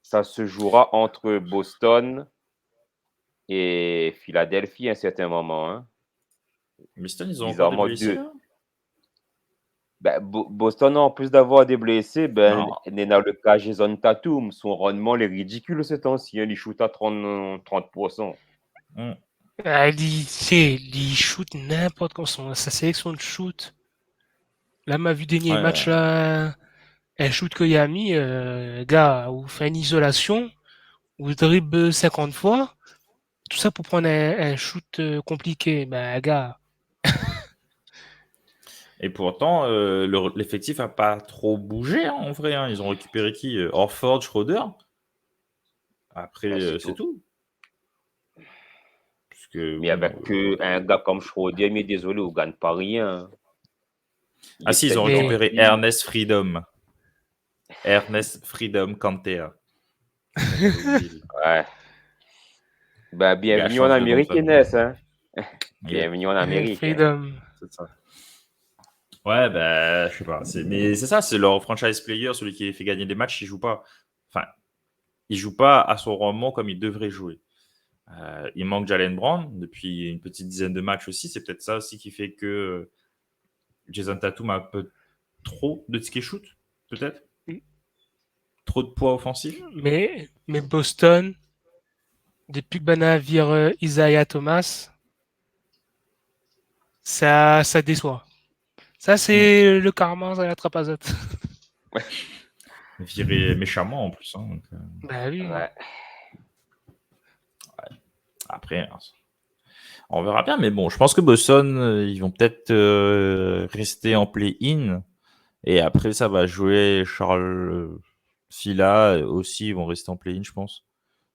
Ça se jouera entre Boston et Philadelphie à un certain moment. Hein. Boston, ils ont encore des blessés, là Boston, en plus d'avoir des blessés, n'est dans le cas Jason Tatum. Son rendement est ridicule ce temps-ci. Il shoot à 30%. Il shoot n'importe comment. Sa sélection de shoot. Là, m'a vu dernier match, là, un shoot qu'il a mis, gars, vous fait une isolation, vous dribble 50 fois, tout ça pour prendre un shoot compliqué. Gars. Et pourtant, l'effectif n'a pas trop bougé, hein, en vrai. Hein. Ils ont récupéré qui Horford, Schroeder. Après, c'est tout. Mais avec un gars comme Schroeder, mais désolé, on ne gagne pas rien. Ils ont récupéré Ernest Freedom. Ernest Freedom Kantea. Ouais. Bienvenue en Amérique, Inès. Hein? Bienvenue en Amérique. Freedom. C'est ça. Ouais, je sais pas. Mais c'est ça, c'est leur franchise player, celui qui fait gagner des matchs, il joue pas. Enfin, il joue pas à son rendement comme il devrait jouer. Il manque Jalen Brown depuis une petite dizaine de matchs aussi. C'est peut-être ça aussi qui fait que Jason Tatum a un peu trop de ticket shoot, peut-être. Trop de poids offensif. Mais Boston, depuis que Bana vire Isaiah Thomas, ça déçoit. Ça, c'est le karma, ça l'attrape à zot. viré méchamment en plus. Hein, donc, Bah oui. Ouais. après, on verra bien. Mais bon, je pense que Boston, ils vont peut-être rester en play-in. Et après, ça va jouer Charles Fila aussi. Ils vont rester en play-in, je pense.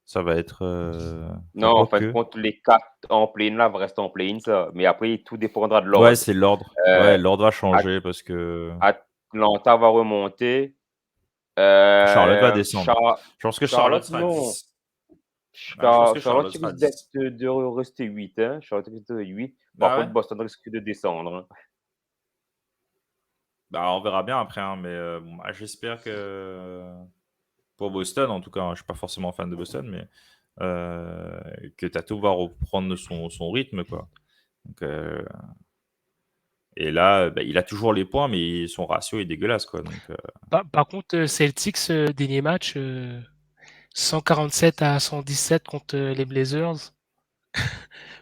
Ça va être. Non, en fin de compte, les 4 en play-in là vont rester en play-in, ça. Mais après, tout dépendra de Ouais, l'ordre. c'est l'ordre. Ouais, l'ordre va changer parce que Atlanta va remonter. Charlotte va descendre. Je pense que Charlotte Charlotte, sera non. 10. Je pense que Charlotte Charlotte sera risque 10. de rester 8. Hein. Charlotte risque de 8. Par Ah contre, ouais? Boston risque de descendre. Hein. Bah, on verra bien après. Hein, mais bon, bah, j'espère que pour Boston, en tout cas, hein, je suis pas forcément fan de Boston, mais que Tato va reprendre son rythme, quoi. Donc, et là, bah, il a toujours les points, mais son ratio est dégueulasse, quoi. Donc, Par contre, Celtics, dernier match, 147-117 contre les Blazers.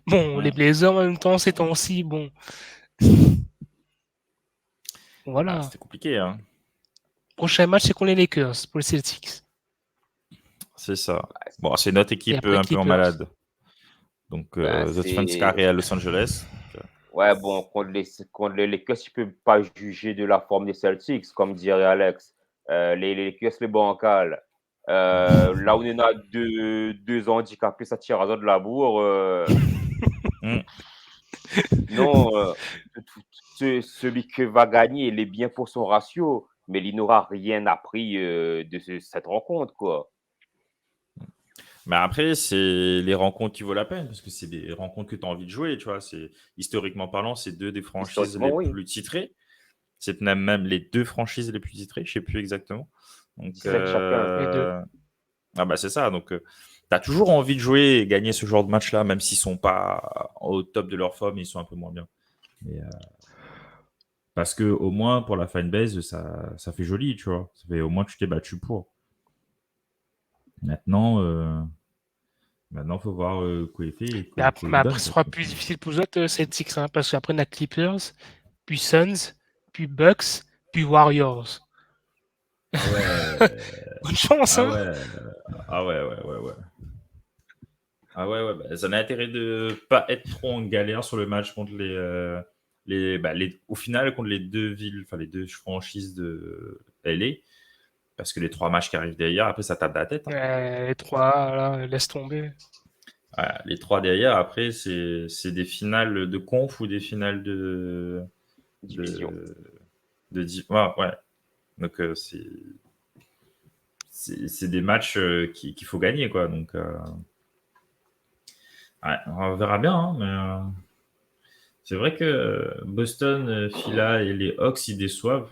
Bon, les Blazers, en même temps, ces temps-ci, bon. Voilà. c'était compliqué, hein. Prochain match, c'est contre les Lakers pour les Celtics. C'est ça. Bon, c'est notre équipe après, un peu en Clippers. malade. Donc, The Defense Carré à Los Angeles. Ouais, bon, contre les Lakers, tu peux pas juger de la forme des Celtics, comme dirait Alex. Les Lakers, les bancals. Là où on a deux handicapés, ça tire à de la bourre. Non, celui qui va gagner, il est bien pour son ratio, mais il n'aura rien appris de cette rencontre, quoi. Mais après, c'est les rencontres qui vaut la peine, parce que c'est des rencontres que tu as envie de jouer, tu vois. Historiquement parlant, c'est deux des franchises les Oui. plus titrées. C'est même les deux franchises les plus titrées, je sais plus exactement. Donc, 17 chacun. Les deux. Ah bah c'est ça, donc tu as toujours envie de jouer et gagner ce genre de match-là, même s'ils sont pas au top de leur forme, ils sont un peu moins bien. Mais, parce que au moins, pour la fanbase, ça fait joli, tu vois. Ça fait au moins tu t'es battu pour. Maintenant, faut voir quoi il fait. Et Mais après, ce sera plus difficile pour eux autres, Celtics, hein, parce qu'après, on a Clippers, puis Suns, puis Bucks, puis Warriors. Ah ouais. Bonne chance, hein. Ah ouais. Ah ouais, bah, ça n'a intérêt de pas être trop en galère sur le match contre au final, contre les deux villes, enfin les deux franchises de LA, parce que les 3 matchs qui arrivent derrière, après ça tape la tête. Hein. Les 3, là, laisse tomber. Les 3 derrière, après, c'est des finales de conf ou des finales de division. Ouais. Donc, c'est des matchs qu'il faut gagner, quoi. Donc, on verra bien, hein, mais c'est vrai que Boston, Phila et les Hawks, ils déçoivent.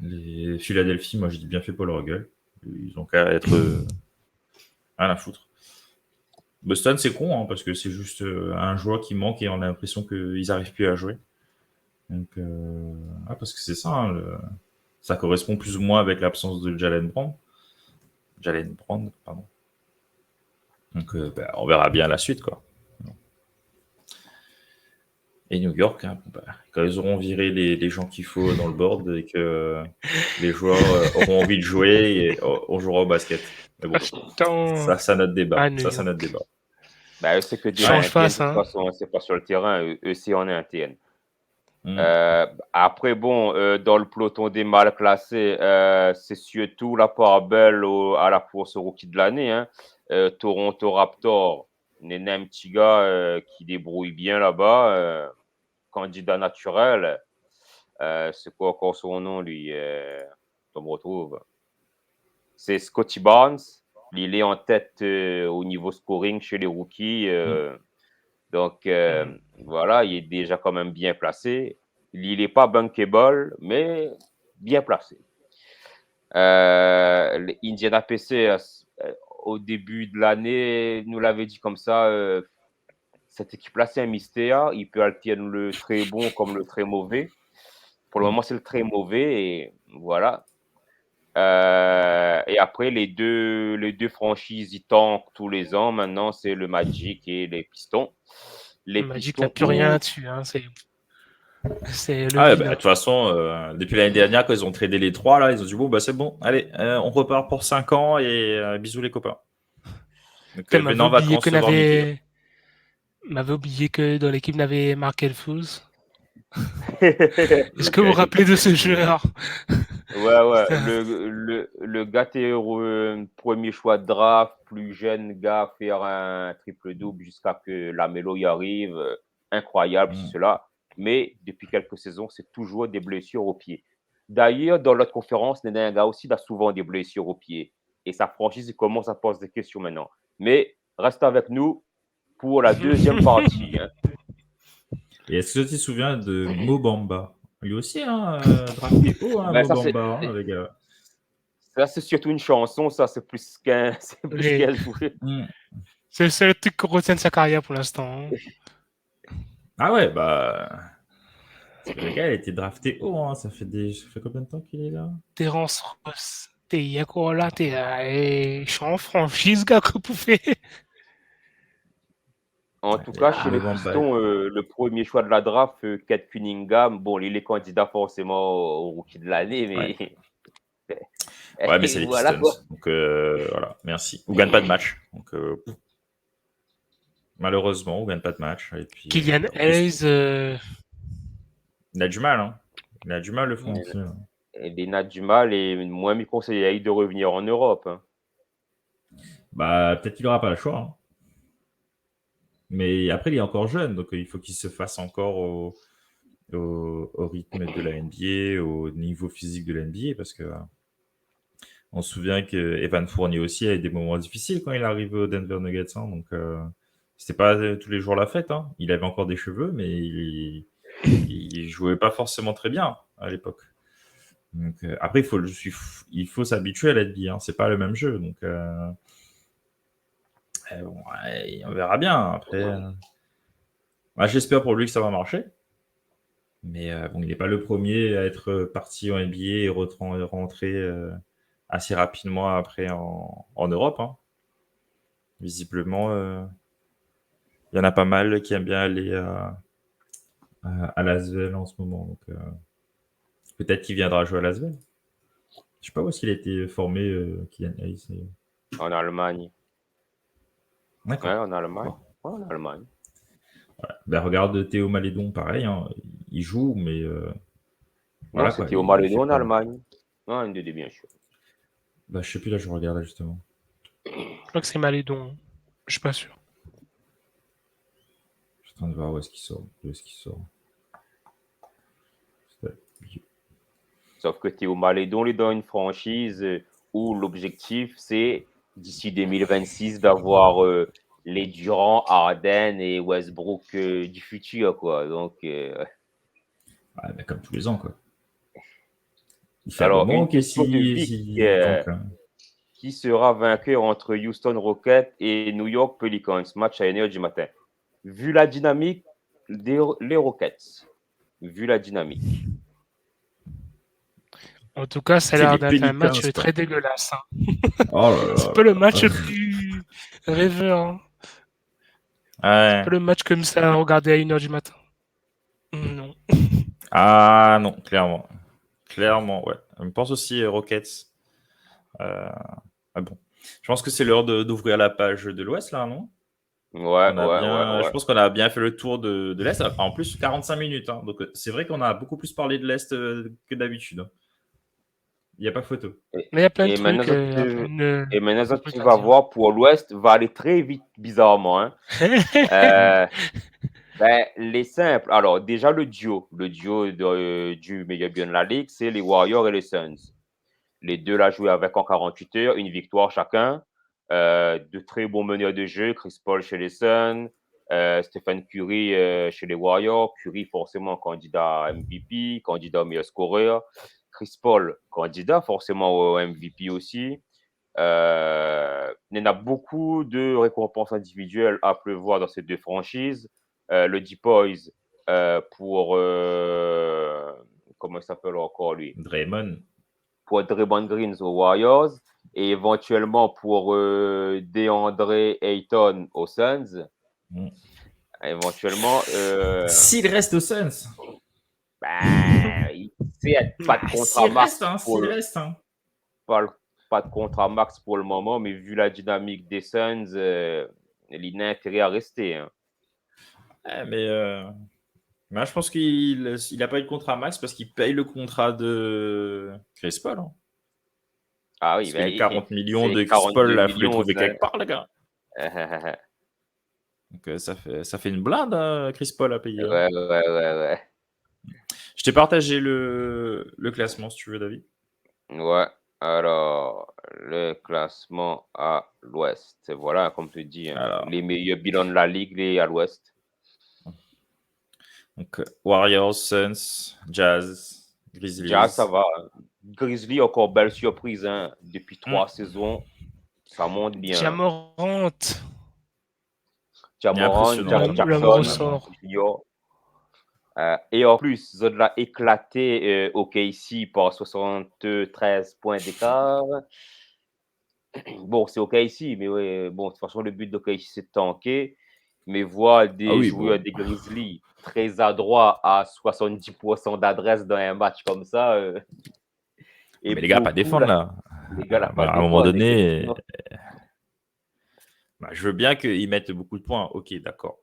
Les Philadelphie, moi, je dis bien fait pour leur gueule. Ils ont qu'à être rien à foutre. Boston, c'est con, hein, parce que c'est juste un joueur qui manque et on a l'impression qu'ils n'arrivent plus à jouer. Donc, parce que c'est ça, hein, ça correspond plus ou moins avec l'absence de Jalen Brown. Pardon. Donc, on verra bien la suite, quoi. Et New York, hein, quand ils auront viré les gens qu'il faut dans le board et que les joueurs auront envie de jouer, et on jouera au basket. Mais bon, ça, c'est notre débat. C'est notre débat. Bah, eux, c'est que dire Change face, de toute façon, c'est pas sur le terrain. Eux, c'est en interne. Après, bon, dans le peloton des mal classés, c'est surtout la part belle à la course au rookie de l'année. Hein. Toronto Raptors, un petit gars qui débrouille bien là-bas, candidat naturel. C'est quoi encore son nom, lui on me retrouve. C'est Scotty Barnes. Il est en tête au niveau scoring chez les rookies. Donc, voilà, il est déjà quand même bien placé. Il n'est pas bankable, mais bien placé. Indiana Pacers, au début de l'année, nous l'avait dit comme ça, cette équipe-là, c'est un mystère. Il peut alterner le très bon comme le très mauvais. Pour le moment, c'est le très mauvais et voilà. Et après, les deux franchises, ils tankent tous les ans. Maintenant, c'est le Magic et les Pistons. Les Magic Pistons n'a plus rien là-dessus. Hein, C'est le Ah, vin. de toute façon, depuis l'année dernière, quand ils ont tradé les 3, là, ils ont dit bon, bah c'est bon, allez, on repart pour 5 ans et bisous les copains. Donc, Putain, m'avait Bénin va oublié que recevoir Mickey. m'avait oublié que dans l'équipe n'avait Markel Fultz. Est-ce Donc, que vous vous rappelez de ce joueur? Ouais, Putain. le gars premier choix de draft, plus jeune gars, faire un triple-double jusqu'à que la Melo y arrive. Incroyable, cela. Mais depuis quelques saisons, c'est toujours des blessures au pied. D'ailleurs, dans l'autre conférence, Nenenga aussi a souvent des blessures au pied. Et sa franchise commence à poser des questions maintenant. Mais reste avec nous pour la deuxième partie. Hein. Et est-ce que tu te souviens de Mobamba? Lui aussi, drafté haut, Ben, Mobamba, les gars. ça, c'est surtout une chanson, ça, c'est plus qu'un Oui. jouet. C'est le seul truc qu'on retient de sa carrière pour l'instant. Hein. Ah ouais, le gars, il a été drafté haut, ça fait combien de temps qu'il est là? Terence Ross. T'es encore là, je suis en franchise, gars, que vous pouvez. En tout cas, chez les Mobamba. Pistons, le premier choix de la draft, Kate Cunningham, bon, il est candidat forcément au rookie de l'année, mais. Ouais, mais c'est les voilà, Pistons. quoi. Donc voilà, merci. On gagne pas de match. Donc malheureusement, on gagne pas de match. Et puis, Kylian Hayes. il a du mal, hein. Il a du mal, le fond. Il a du mal et moi, je conseille de revenir en Europe. Hein. Bah, peut-être qu'il n'aura pas le choix. Hein. Mais après, il est encore jeune, donc il faut qu'il se fasse encore au rythme de la NBA, au niveau physique de la NBA, parce que on se souvient que Evan Fournier aussi a eu des moments difficiles quand il arrive au Denver Nuggets, hein, donc c'était pas tous les jours la fête. Hein. Il avait encore des cheveux, mais il jouait pas forcément très bien à l'époque. Donc après, il faut s'habituer à la NBA, hein. C'est pas le même jeu, donc bon, on verra bien. Après, j'espère pour lui que ça va marcher. Mais bon, il n'est pas le premier à être parti en NBA et rentrer assez rapidement après en Europe. Hein. Visiblement, il y en a pas mal qui aiment bien aller à Lasvel en ce moment. Donc, peut-être qu'il viendra jouer à Lasvel. Je sais pas où est-ce qu'il a été formé, Kylian Hayes. En Allemagne. D'accord. Ouais, en Allemagne. Ouais, en Allemagne. Voilà. Ben, regarde Théo Malédon, pareil. Hein. Il joue, mais. Voilà, non, c'était au Malédon en Allemagne. Non, une bien sûr. Bah, je sais plus, là, je regardais justement. Je crois que c'est Malédon. Je suis pas sûr. Je suis en train de voir où est-ce qu'il sort. Sauf que Théo Malédon est dans une franchise où l'objectif, c'est d'ici 2026 d'avoir les Durant, Harden et Westbrook du futur, quoi. Donc, ben, comme tous les ans, quoi. Il fait alors, un moment une question de Vic, qui sera vainqueur entre Houston Rockets et New York Pelicans, match à 1h du matin. Vu la dynamique les Rockets, vu la dynamique. En tout cas, ça a l'air d'être un match très dégueulasse. Hein. Oh là là. C'est pas le match le plus rêveur. Hein. Ouais. C'est pas le match comme ça à regarder à 1h du matin. Non. Ah non, clairement. Clairement, ouais. Je pense aussi Rockets. Bon. Je pense que c'est l'heure d'ouvrir la page de l'Ouest, là, non? Ouais. Je pense qu'on a bien fait le tour de l'Est. En plus, 45 minutes. Hein. Donc, c'est vrai qu'on a beaucoup plus parlé de l'Est que d'habitude. Il n'y a pas photo. Mais il y a plein de trucs. Et maintenant, ce que tu vas voir pour l'Ouest va aller très vite, bizarrement. Hein. Les simples. Alors, déjà, le duo du meilleur bien de la Ligue, c'est les Warriors et les Suns. Les deux l'ont joué avec en 48 heures, une victoire chacun. De très bons meneurs de jeu, Chris Paul chez les Suns, Stephen Curry chez les Warriors. Curry, forcément, candidat à MVP, candidat au meilleur scoreur. Chris Paul, candidat forcément au MVP aussi. Il y en a beaucoup de récompenses individuelles à pleuvoir dans ces deux franchises. Le Deep Boys pour... comment il s'appelle encore, lui? Draymond. Pour Draymond Green aux Warriors et éventuellement pour DeAndre Ayton aux Suns. Éventuellement. S'il reste aux Suns. Pas de contrat max s'il reste, hein. pas de contrat max pour le moment, mais vu la dynamique des Suns, il a intérêt à rester. Hein. Mais je pense qu'il n'a pas eu de contrat max parce qu'il paye le contrat de Chris Paul. Hein. Ah oui, parce que les 40 millions c'est de Chris Paul, il faut les millions, trouver ça. quelque part, les gars. Donc ça fait une blinde, hein, Chris Paul à payer. Hein. Ouais. Je t'ai partagé le classement, si tu veux, David. Ouais. Alors, le classement à l'ouest. Voilà, comme tu dis, hein, Alors. les meilleurs bilans de la ligue, les à l'ouest. Donc, Warriors, Suns, Jazz, Grizzlies. Jazz, ça va. Grizzlies, encore belle surprise. Hein. Depuis 3 saisons, ça monte bien. Jamorant, Jack Jackson, Junior. Et en plus, ils ont éclaté OKC par 73 points d'écart. Bon, c'est OKC, mais ouais, bon, de toute façon, le but d'OKC, c'est de tanker. Mais voir des joueurs des Grizzlies très adroits à 70% d'adresse dans un match comme ça. Mais les gars, pas défendre là. Les gars, à un moment donné, je veux bien qu'ils mettent beaucoup de points. Ok, d'accord.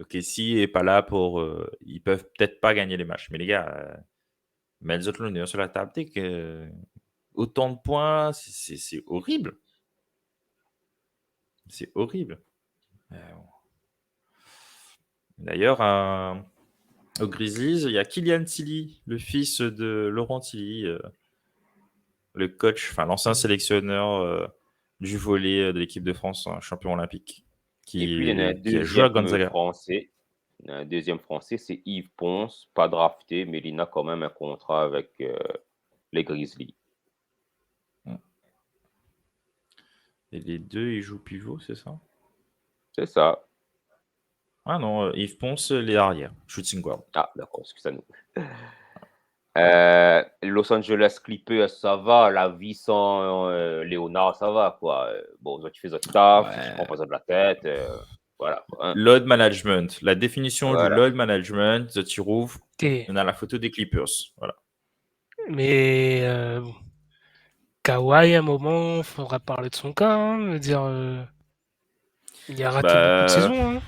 Ok, si n'est pas là pour. Ils peuvent peut-être pas gagner les matchs. Mais les gars, mettre les autres sur la table, autant de points, c'est horrible. C'est horrible. D'ailleurs, aux Grizzlies, il y a Kylian Tilly, le fils de Laurent Tilly, le coach, enfin l'ancien sélectionneur du volley de l'équipe de France, un champion olympique, Et puis, il y en a un a joué à Gonzaga. Un deuxième français, c'est Yves Ponce, pas drafté, mais il a quand même un contrat avec les Grizzlies. Et les deux, ils jouent pivot, c'est ça? C'est ça. Ah non, Yves Ponce, les arrières, shooting guard. Ah, d'accord, excusez-nous. Los Angeles Clippers, ça va. La vie sans Léonard, ça va, quoi. Bon, tu fais votre taf, tu prends pas ça de la tête. Voilà. Quoi, hein. Load management. La définition du load management, tu rouvres, on a la photo des Clippers. Voilà. Mais Kawhi, à un moment, il faudra parler de son cas. Hein, dire, il a raté beaucoup de saisons. Hein.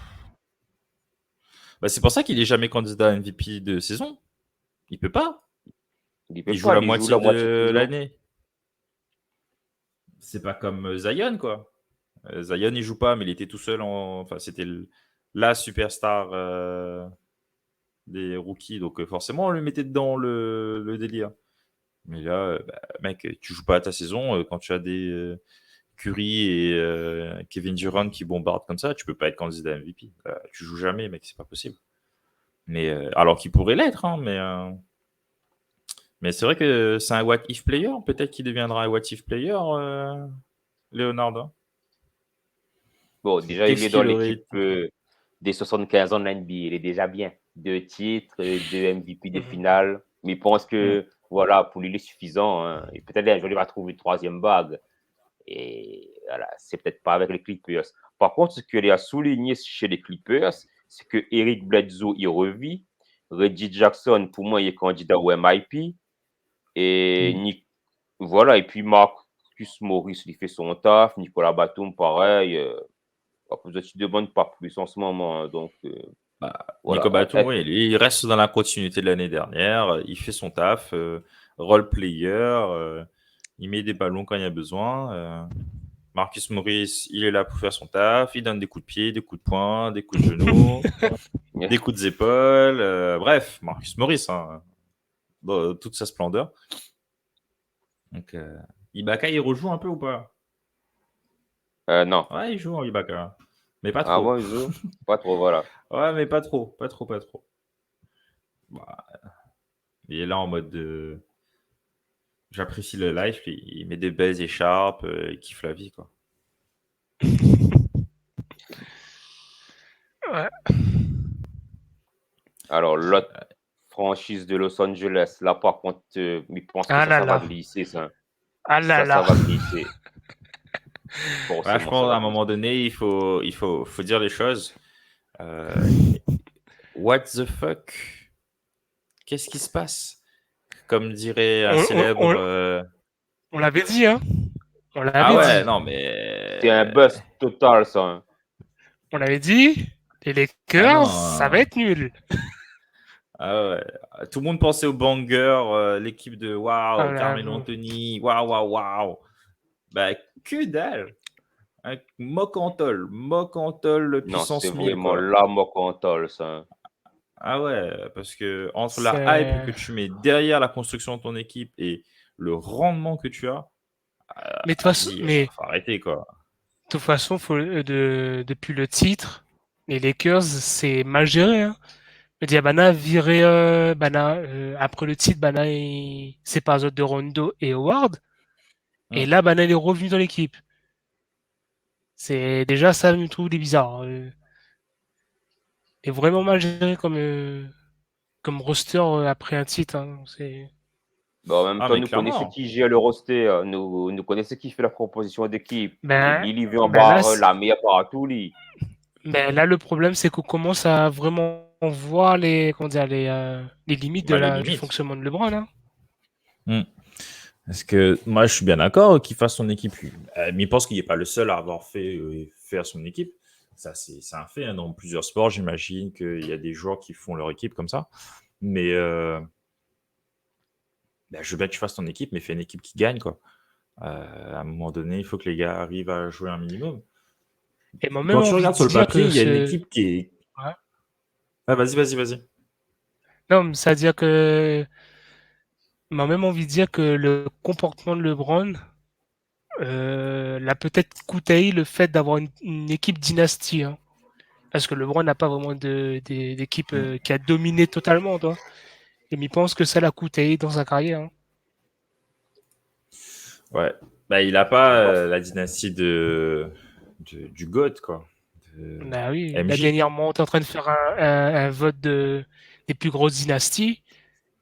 C'est pour ça qu'il n'est jamais candidat à MVP de saison. Il peut pas. Il joue la moitié de l'année. C'est pas comme Zion, quoi. Zion, il joue pas, mais il était tout seul. Enfin, c'était la superstar des rookies. Donc, forcément, on le mettait dedans le délire. Mais là, mec, tu joues pas à ta saison. Quand tu as des Curry et Kevin Durant qui bombardent comme ça, tu peux pas être candidat à MVP. Tu joues jamais, mec, c'est pas possible. Mais alors qu'il pourrait l'être, hein, mais c'est vrai que c'est un what if player. Peut-être qu'il deviendra un what if player, Leonard. Hein. Bon, déjà, il est dans l'équipe des 75 ans de la NBA. Il est déjà bien. 2 titres, 2 MVP des finales. Mais il pense que, voilà, pour lui, il est suffisant. Hein. Et peut-être un jour, il va trouver une 3e bague. Et voilà, c'est peut-être pas avec les Clippers. Par contre, ce qu'il a souligné chez les Clippers, c'est que Eric Bledsoe, il revit. Reggie Jackson, pour moi, il est candidat au MIP. Et voilà, et puis Marcus Morris, il fait son taf. Nicolas Batum, pareil. Tu ne demandes pas plus en ce moment. Hein, donc, voilà. Nicolas Batum, oui, il reste dans la continuité de l'année dernière. Il fait son taf. Role player. Il met des ballons quand il y a besoin. Marcus Morris, il est là pour faire son taf. Il donne des coups de pied, des coups de poing, des coups de genoux, des coups d'épaules. Bref, Marcus Morris, hein, dans toute sa splendeur. Donc, Ibaka, il rejoue un peu ou pas? Non. Ouais, il joue en Ibaka. Mais pas trop. Ah bon, il joue pas trop, voilà. Ouais, mais pas trop. Pas trop. Il est là en mode de... J'apprécie le live, il met des belles écharpes, il kiffe la vie, quoi. Ouais. Alors, l'autre franchise de Los Angeles, là, par contre, il pense que ça va glisser, ça. Ah là là. Ça va glisser. Je pense à un moment donné, il faut dire les choses. What the fuck Qu'est-ce qui se passe? Comme dirait un On, célèbre. on l'avait dit, hein. On Ah l'avait ouais, dit. non, mais. C'est un bust total, ça. Hein. On l'avait dit. Les Ah Lakers, ça va non. être nul. Ah ouais. Tout le monde pensait au banger, l'équipe de Ah, waouh, là, Carmelo bon. Anthony, waouh, waouh, waouh. Bah, que dalle. Un Mocantol, Non, c'est puissance 1000, vraiment quoi. la mocantole, ça. Hein. Ah ouais, parce que entre la hype C'est... que tu mets derrière la construction de ton équipe et le rendement que tu as, Mais de toute façon, vas-y, mais faut arrêter, quoi. de toute façon, depuis le titre, les Lakers, c'est mal géré, hein. Le Diabana viré après le titre, Bana c'est pas de Rondo et Howard. Et Hum. là, Bana il est revenu dans l'équipe. C'est déjà ça, je me trouve bizarre. Et vraiment mal géré comme roster après un titre. Hein. C'est... Bon, en même Ah, temps, mais nous connaissons clairement. qui gère le roster. Nous connaissons qui fait la proposition d'équipe. Ben, Lily vient en ben là, barre la meilleure partout, lui. ben là, le problème, c'est qu'on commence à vraiment voir comment dire, les limites Bah, les du limites. fonctionnement de LeBron. Hein. Parce que moi, je suis bien d'accord qu'il fasse son équipe. Mais il pense qu'il n'est pas le seul à avoir fait faire son équipe. Ça, c'est un fait. Hein. Dans plusieurs sports, j'imagine qu'il y a des joueurs qui font leur équipe comme ça. Mais je veux bien que tu fasses ton équipe, mais fais une équipe qui gagne, quoi. À un moment donné, il faut que les gars arrivent à jouer un minimum. Et moi-même, Quand tu envie regardes de sur le dire papier, que il y a une équipe qui est. Ouais. Ah, vas-y. Non, mais c'est-à-dire que m'a même envie de dire que le comportement de LeBron l'a peut-être coûté le fait d'avoir une équipe dynastie. Hein. Parce que LeBron n'a pas vraiment d'équipe qui a dominé totalement. Toi. Et il pense que ça l'a coûté dans sa carrière. Hein. Ouais. Bah, il n'a pas la dynastie du GOAT, quoi. De Bah oui, là MJ. dernièrement, on est en train de faire un vote des plus grosses dynasties.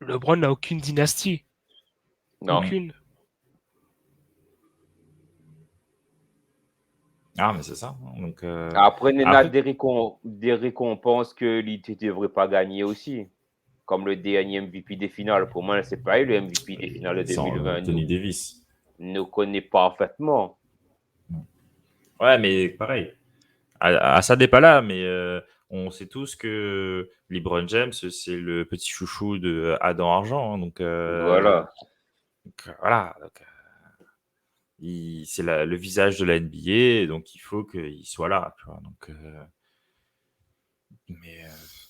LeBron n'a aucune dynastie. Non. Aucune. Ah, mais c'est ça. Donc, Après, il y a après, des récompenses que l'IT ne devrait pas gagner aussi. Comme le dernier MVP des finales. Pour moi, c'est pas le MVP des finales de c'est 2020. Anthony Davis. Nous connaît parfaitement. Ouais, mais pareil. Ça n'est pas là, mais on sait tous que LeBron James, c'est le petit chouchou de Adam Argent. Hein, donc, Voilà. voilà. Donc, c'est le visage de la NBA, donc il faut qu'il soit là. Tu vois, donc,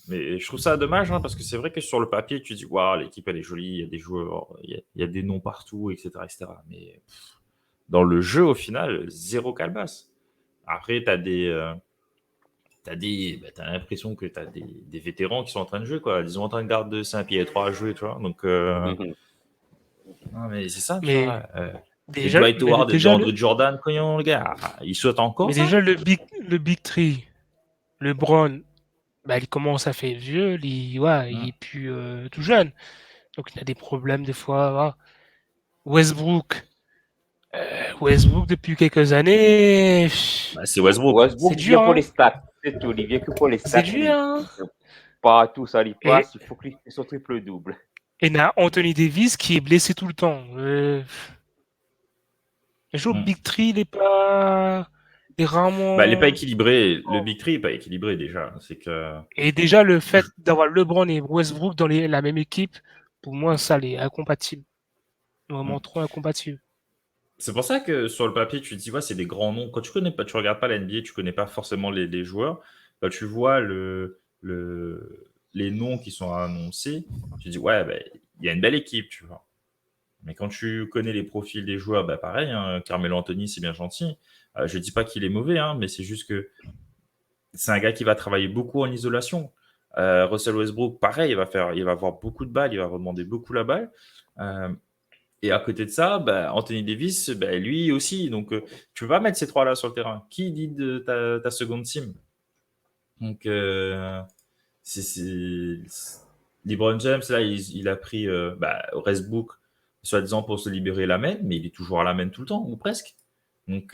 mais je trouve ça dommage, hein, parce que c'est vrai que sur le papier, tu dis, waouh, l'équipe elle est jolie, il y a des joueurs, il y a des noms partout, etc. etc. Mais dans le jeu, au final, zéro calebasse. Après, t'as l'impression que tu as des vétérans qui sont en train de jouer, quoi. Ils ont en train de garder Saint-Pierre 3 à jouer, tu vois. Donc, non, mais c'est ça, tu vois. Mais Et déjà, Dwight mais Howard et déjà, DeAndre Jordan, cognons, le gars, ils sautent encore, mais ça? déjà le Big Three, LeBron, bah, il commence à faire vieux, il est plus tout jeune. Donc il a des problèmes des fois. Voilà. Westbrook, Westbrook depuis quelques années, Bah, c'est Westbrook. c'est Westbrook vient dur, pour hein. les stats. C'est tout. Il vient que pour les C'est stats. dur, hein. Partout, ça lui Et, passe. Il faut qu'il fasse son triple-double. et on a Anthony Davis qui est blessé tout le temps. Le jour Big Three, il est Bah, il n'est pas rarement. équilibré. Le Big Three n'est pas équilibré, déjà. C'est que... Et déjà, le fait d'avoir LeBron et Westbrook dans la même équipe, pour moi, ça, c'est incompatible. Vraiment trop incompatible. C'est pour ça que sur le papier, tu te dis, ouais, c'est des grands noms. Quand tu connais pas, tu regardes pas la NBA, tu connais pas forcément les joueurs. Quand tu vois les noms qui sont annoncés, tu te dis, ouais, bah, il y a une belle équipe, tu vois. Mais quand tu connais les profils des joueurs, bah, pareil, hein, Carmelo Anthony, c'est bien gentil. Je dis pas qu'il est mauvais, hein, mais c'est juste que c'est un gars qui va travailler beaucoup en isolation. Russell Westbrook, pareil, il va avoir beaucoup de balles, il va demander beaucoup la balle. Et à côté de ça, bah, Anthony Davis, bah, lui aussi. Donc, tu vas mettre ces trois-là sur le terrain. Qui dit de ta seconde team? Donc, LeBron James, là, il a pris Westbrook, soi-disant pour se libérer la main, mais il est toujours à la main tout le temps, ou presque. Donc,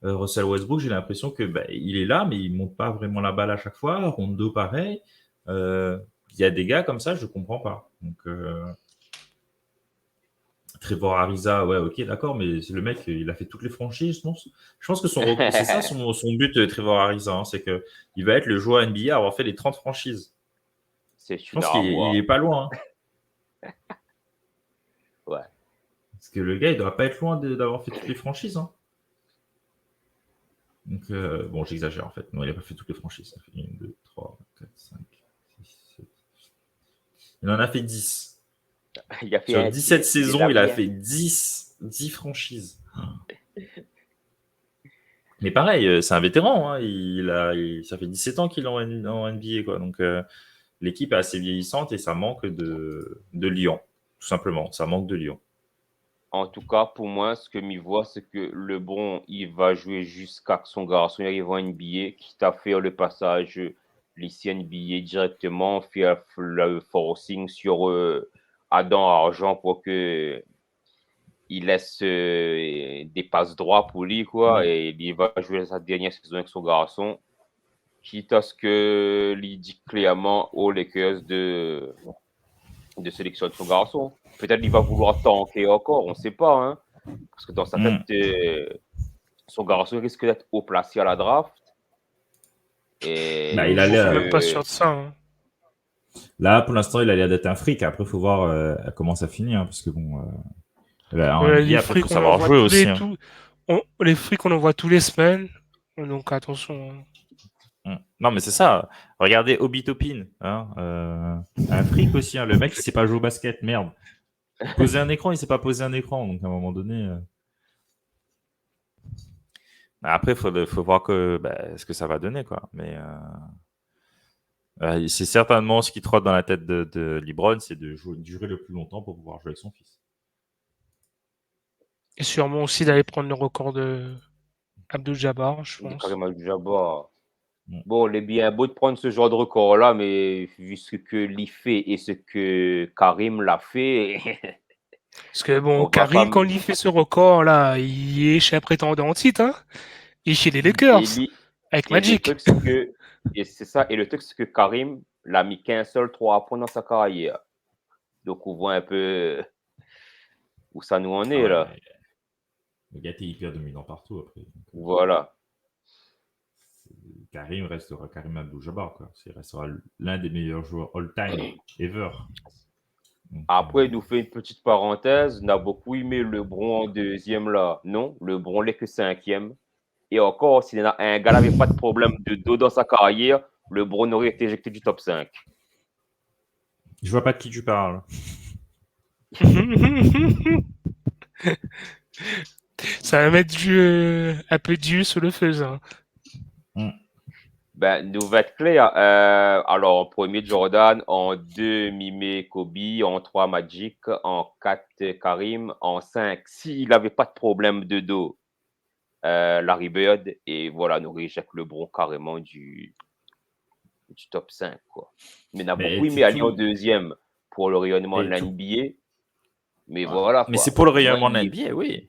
Russell Westbrook, j'ai l'impression que il est là, mais il ne monte pas vraiment la balle à chaque fois. Rondo, pareil. il y a des gars comme ça, je comprends pas. Donc, Trevor Ariza, ouais, ok, d'accord, mais c'est le mec, il a fait toutes les franchises, non? Je pense que c'est ça son but, Trevor Ariza, hein, c'est qu'il va être le joueur NBA à avoir fait les 30 franchises. C'est Je une pense qu'il armoire. est pas loin. Hein. Ouais. Parce que le gars, il doit pas être loin d'avoir fait toutes les franchises. Hein. Donc, bon, j'exagère en fait. Non, il a pas fait toutes les franchises. Ça fait 1, 2, 3, 4, 5, 6, 7. Il en a fait 10. Il a fait Sur un 17 tiers. saisons, il a bien. fait 10 franchises. Mais pareil, c'est un vétéran. Hein. Ça fait 17 ans qu'il est en NBA. Quoi. Donc, l'équipe est assez vieillissante et ça manque de lion. Tout simplement, ça manque de lion. En tout cas, pour moi, ce que m'y voit, c'est que LeBron, il va jouer jusqu'à que son garçon arrive en NBA, quitte à faire le passage lycée NBA directement, faire le forcing sur Adam Argent pour que il laisse des passes droits pour lui, quoi, et il va jouer sa dernière saison avec son garçon, quitte à ce que lui dit clairement aux Lakers de sélectionner son garçon. Peut-être qu'il va vouloir tanker encore, on ne sait pas, hein. Parce que dans sa tête, son garçon risque d'être haut placé à la draft. Et il je a suis l'air. même pas sûr de ça. Hein. Là, pour l'instant, il a l'air d'être un fric. Après, il faut voir comment ça finit. Hein, parce que bon. Les après, il faut frics, on savoir en voit jouer tous aussi. les frics, on en voit tous les semaines. Donc attention. Hein. Non, mais c'est ça. Regardez Obi Toppin. Hein, un fric aussi. Hein, le mec, il sait pas jouer au basket. Merde. Poser un écran, il sait pas poser un écran. Donc, à un moment donné. Après, il faut voir ce que ça va donner. Quoi. Mais. C'est certainement ce qui trotte dans la tête de LeBron, c'est de durer le plus longtemps pour pouvoir jouer avec son fils. Et sûrement aussi d'aller prendre le record de Abdul-Jabbar, je pense. Karim Abdul-Jabbar. Bon, il est bien beau de prendre ce genre de record-là, mais vu ce que Lee fait et ce que Karim l'a fait. Parce que bon, Karim, quand il fait ce record-là, il est chez un prétendant en titre, hein. Il est chez les Lakers, avec Magic. Et c'est ça. Et le truc, c'est que Karim l'a mis qu'un seul 3 points dans sa carrière. Donc, on voit un peu où ça nous en est, là. Le gars est hyper dominant partout, après. Voilà. Karim restera Karim Abdul-Jabbar, quoi. Il restera l'un des meilleurs joueurs all-time ever. Donc, après, il nous fait une petite parenthèse. On a beaucoup aimé LeBron en deuxième, là. Non, LeBron n'est que cinquième. Et encore, si un gars n'avait pas de problème de dos dans sa carrière, LeBron aurait été éjecté du top 5. Je vois pas de qui tu parles. Ça va mettre un peu d'huile sur le feu, ça. Nous va être clair. Alors, en premier, Jordan. En 2, Mimé, Kobe. En 3, Magic. En 4, Karim. En 5, s'il n'avait pas de problème de dos, Larry Bird. Et voilà, nous réjecte LeBron carrément du top 5. Quoi. Mais on a beaucoup aimé aller en deuxième pour le rayonnement de la NBA. Mais voilà. Quoi. Mais c'est pour le rayonnement de la NBA, oui.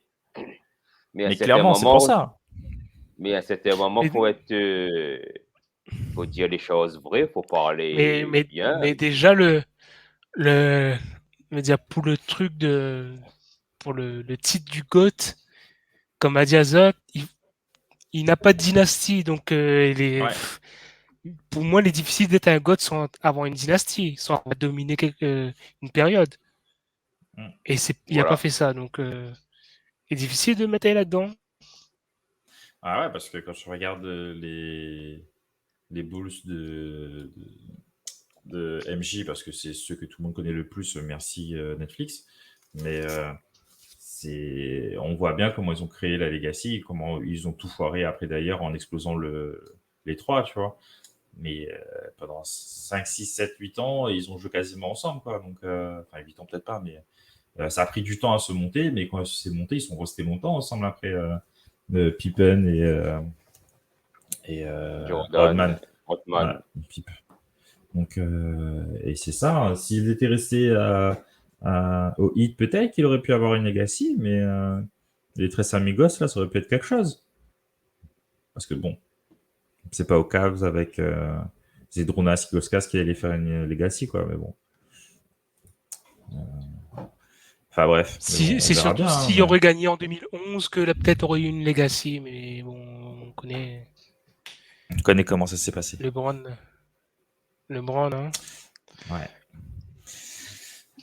Mais clairement, c'est pour ça. Mais à certains moments, il faut dire les choses vraies, il faut parler bien. Mais déjà, pour le truc pour le titre du GOAT, comme a dit Azot, il n'a pas de dynastie, donc pour moi, il est difficile d'être un GOAT sans avoir une dynastie, sans dominer une période. Et il n'a pas fait ça, donc c'est difficile de mettre là-dedans. Ah ouais, parce que quand je regarde les Bulls de MJ, parce que c'est ceux que tout le monde connaît le plus, merci Netflix, mais on voit bien comment ils ont créé la Legacy, comment ils ont tout foiré après d'ailleurs en explosant les trois, tu vois. Mais pendant 5, 6, 7, 8 ans, ils ont joué quasiment ensemble, quoi. Donc, enfin, 8 ans peut-être pas, mais ça a pris du temps à se monter, mais quand c'est monté, ils sont restés longtemps ensemble après Pippen et Rodman. Voilà, donc, et c'est ça. S'il était resté au Heat, peut-être qu'il aurait pu avoir une legacy, mais les Tres Amigos, là, ça aurait pu être quelque chose. Parce que bon, c'est pas aux Cavs avec Zydrunas Ilgauskas qui allait faire une legacy, quoi. Mais bon. Enfin bref. C'est on verra surtout bien, s'il mais- aurait gagné en 2011 que là peut-être aurait eu une legacy, mais bon, on connaît On connaît comment ça s'est passé. LeBron, hein. Ouais.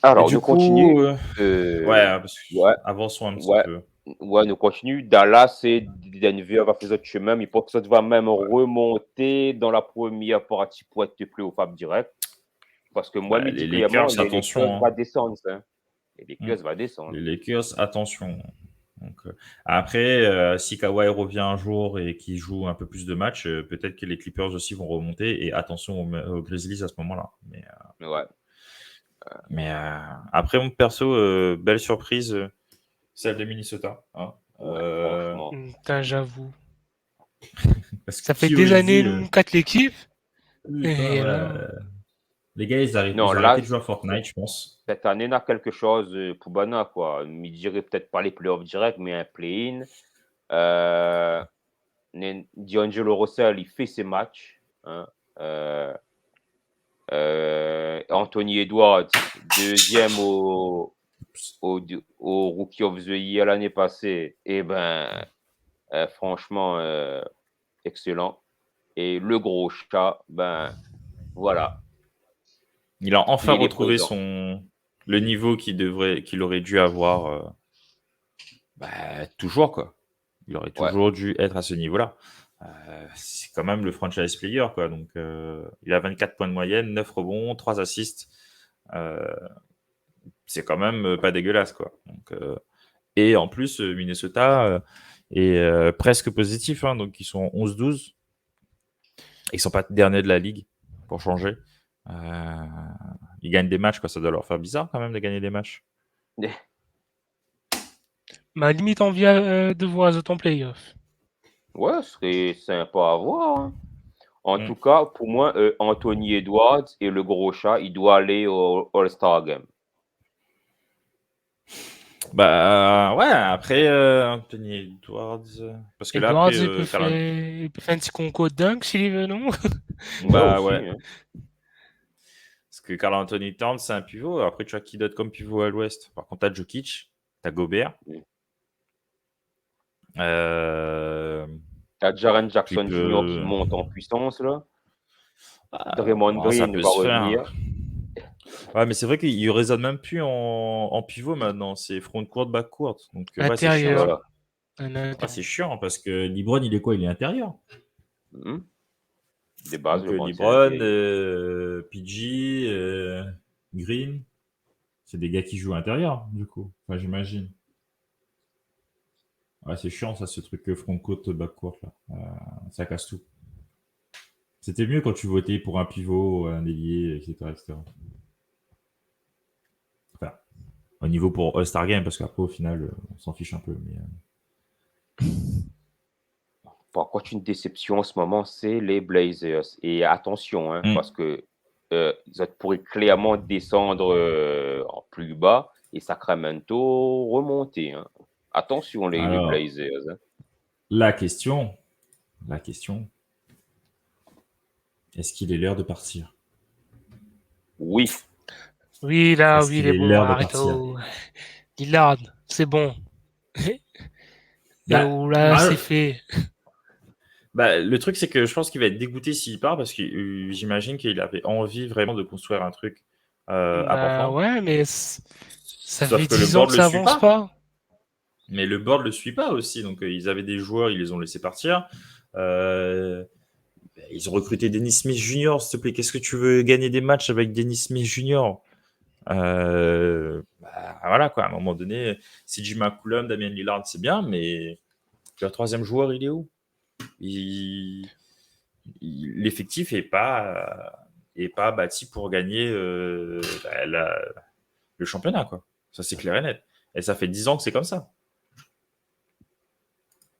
Alors, Et du nous coup, continuons. ouais, parce que Ouais, avançons un petit ouais, peu. ouais, nous continuons. Dallas et Denver va faire autre chemin, mais pour que ça va même remonter dans la première partie pour être plus au Fab direct. Parce que moi, Bah, me les dit clairement, Lakers, les attention, Lakers hein. vont descendre. Hein. Les Lakers vont Les descendre. Lakers, attention. Donc, après, si Kawhi revient un jour et qu'il joue un peu plus de matchs, peut-être que les Clippers aussi vont remonter. Et attention aux Grizzlies à ce moment-là. Ouais. Mais après, mon perso, belle surprise, celle de Minnesota. Hein. Franchement. Putain, j'avoue. Parce que Ça fait qui des aurait années, dit, nous, 4 l'équipe. Putain, Et ouais. là, Les gars, ils Non, arrêtent là, de jouer à Fortnite, je pense. cette année, on a quelque chose pour Bana, quoi. Je dirais peut-être pas les playoffs directs, mais un play-in. D'Angelo Russell, il fait ses matchs. Hein. Anthony Edwards, deuxième au Rookie of the Year l'année passée. Et ben, franchement, excellent. Et le gros chat, ben, voilà. il a enfin Il est retrouvé présent. le niveau qu'il aurait dû avoir toujours, quoi. Il aurait Ouais. toujours dû être à ce niveau-là. C'est quand même le franchise player, quoi. Donc, il a 24 points de moyenne, 9 rebonds, 3 assists. C'est quand même pas dégueulasse, quoi. Donc, et en plus, Minnesota est presque positif. Hein, donc, ils sont 11-12. Ils sont pas derniers de la ligue, pour changer. Ils gagnent des matchs, quoi. Ça doit leur faire bizarre, quand même, de gagner des matchs. ma limite envie de voir The en playoff. Ouais, ce serait sympa à voir. Hein. En Mm. tout cas, pour moi, Anthony Edwards et le gros chat, il doit aller au All-Star Game. Bah ouais, après Anthony Edwards. Parce que là, Edwards, après, il peut faire un petit concours de dunk s'il veut, non? bah aussi, ouais. hein. Parce que Karl Anthony Towns, c'est un pivot. Après, tu as qui d'autre comme pivot à l'ouest? Par contre, t'as Jokic, t'as Gobert. Mm. T'as Jaren Jackson Jr. qui monte en puissance, là. Draymond Bon, ça Green peut va se revenir. faire. Ouais, mais c'est vrai qu'il ne raisonne même plus en pivot maintenant. C'est front court, back court. Donc, ouais, c'est chiant. Intérieur. Voilà. Ouais, c'est chiant parce que LeBron, il est quoi? Il est intérieur. Des bases, Donc, je pense. LeBron, PG, Green, c'est des gars qui jouent intérieur, du coup. Enfin, j'imagine. Ouais, c'est chiant, ça, ce truc front court, back court, là. Ça casse tout. C'était mieux quand tu votais pour un pivot, un ailier, etc., etc. Enfin, au niveau pour All-Star Game, parce qu'après, au final, on s'en fiche un peu. Mais, Par contre, une déception en ce moment, c'est les Blazers. Et attention, hein, parce que ils pourraient clairement descendre en plus bas et Sacramento remonter. Hein. Attention, les Blazers. Hein. La question, est-ce qu'il est l'heure de partir? Oui. Oui, là, Est-ce oui, qu'il il est est bon. l'heure de Arrête. partir? Lillard, c'est bon. Là, c'est fait. Bah, le truc, c'est que je pense qu'il va être dégoûté s'il part parce que j'imagine qu'il avait envie vraiment de construire un truc important. Ouais, mais ça Sauf fait que le 10 ans board que le ça suit avance pas. pas. Mais le board le suit pas aussi. Donc, ils avaient des joueurs, ils les ont laissés partir. Ils ont recruté Dennis Smith Jr., s'il te plaît. Qu'est-ce que tu veux gagner des matchs avec Dennis Smith Jr. Voilà, quoi. À un moment donné, CJ McCollum, Damian Lillard, c'est bien, mais leur troisième joueur, il est où? L'effectif n'est pas bâti pour gagner le championnat, quoi. Ça, c'est clair et net. Et ça fait 10 ans que c'est comme ça.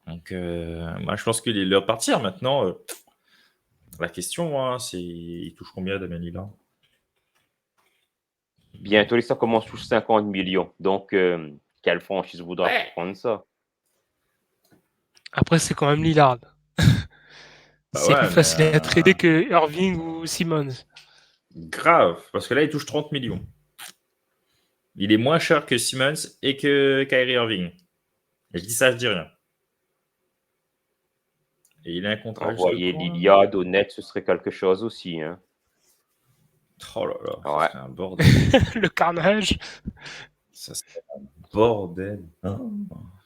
Donc, moi, je pense qu'il est l'heure de partir. Maintenant, la question, hein, c'est il touche combien, Damian Lillard? Bientôt, ça commence touche 50 millions. Donc, quelle franchise voudra prendre ça? Après, c'est quand même Lillard. C'est plus facile à trader que Irving ou Simmons. Grave, parce que là, il touche 30 millions. Il est moins cher que Simmons et que Kyrie Irving. Et je dis ça, je dis rien. Et il a un contrat. Envoyer Lillard au net, ce serait quelque chose aussi. Hein. Oh là là, Ouais. c'est un bordel. Le carnage. Ça serait un bordel. Hein.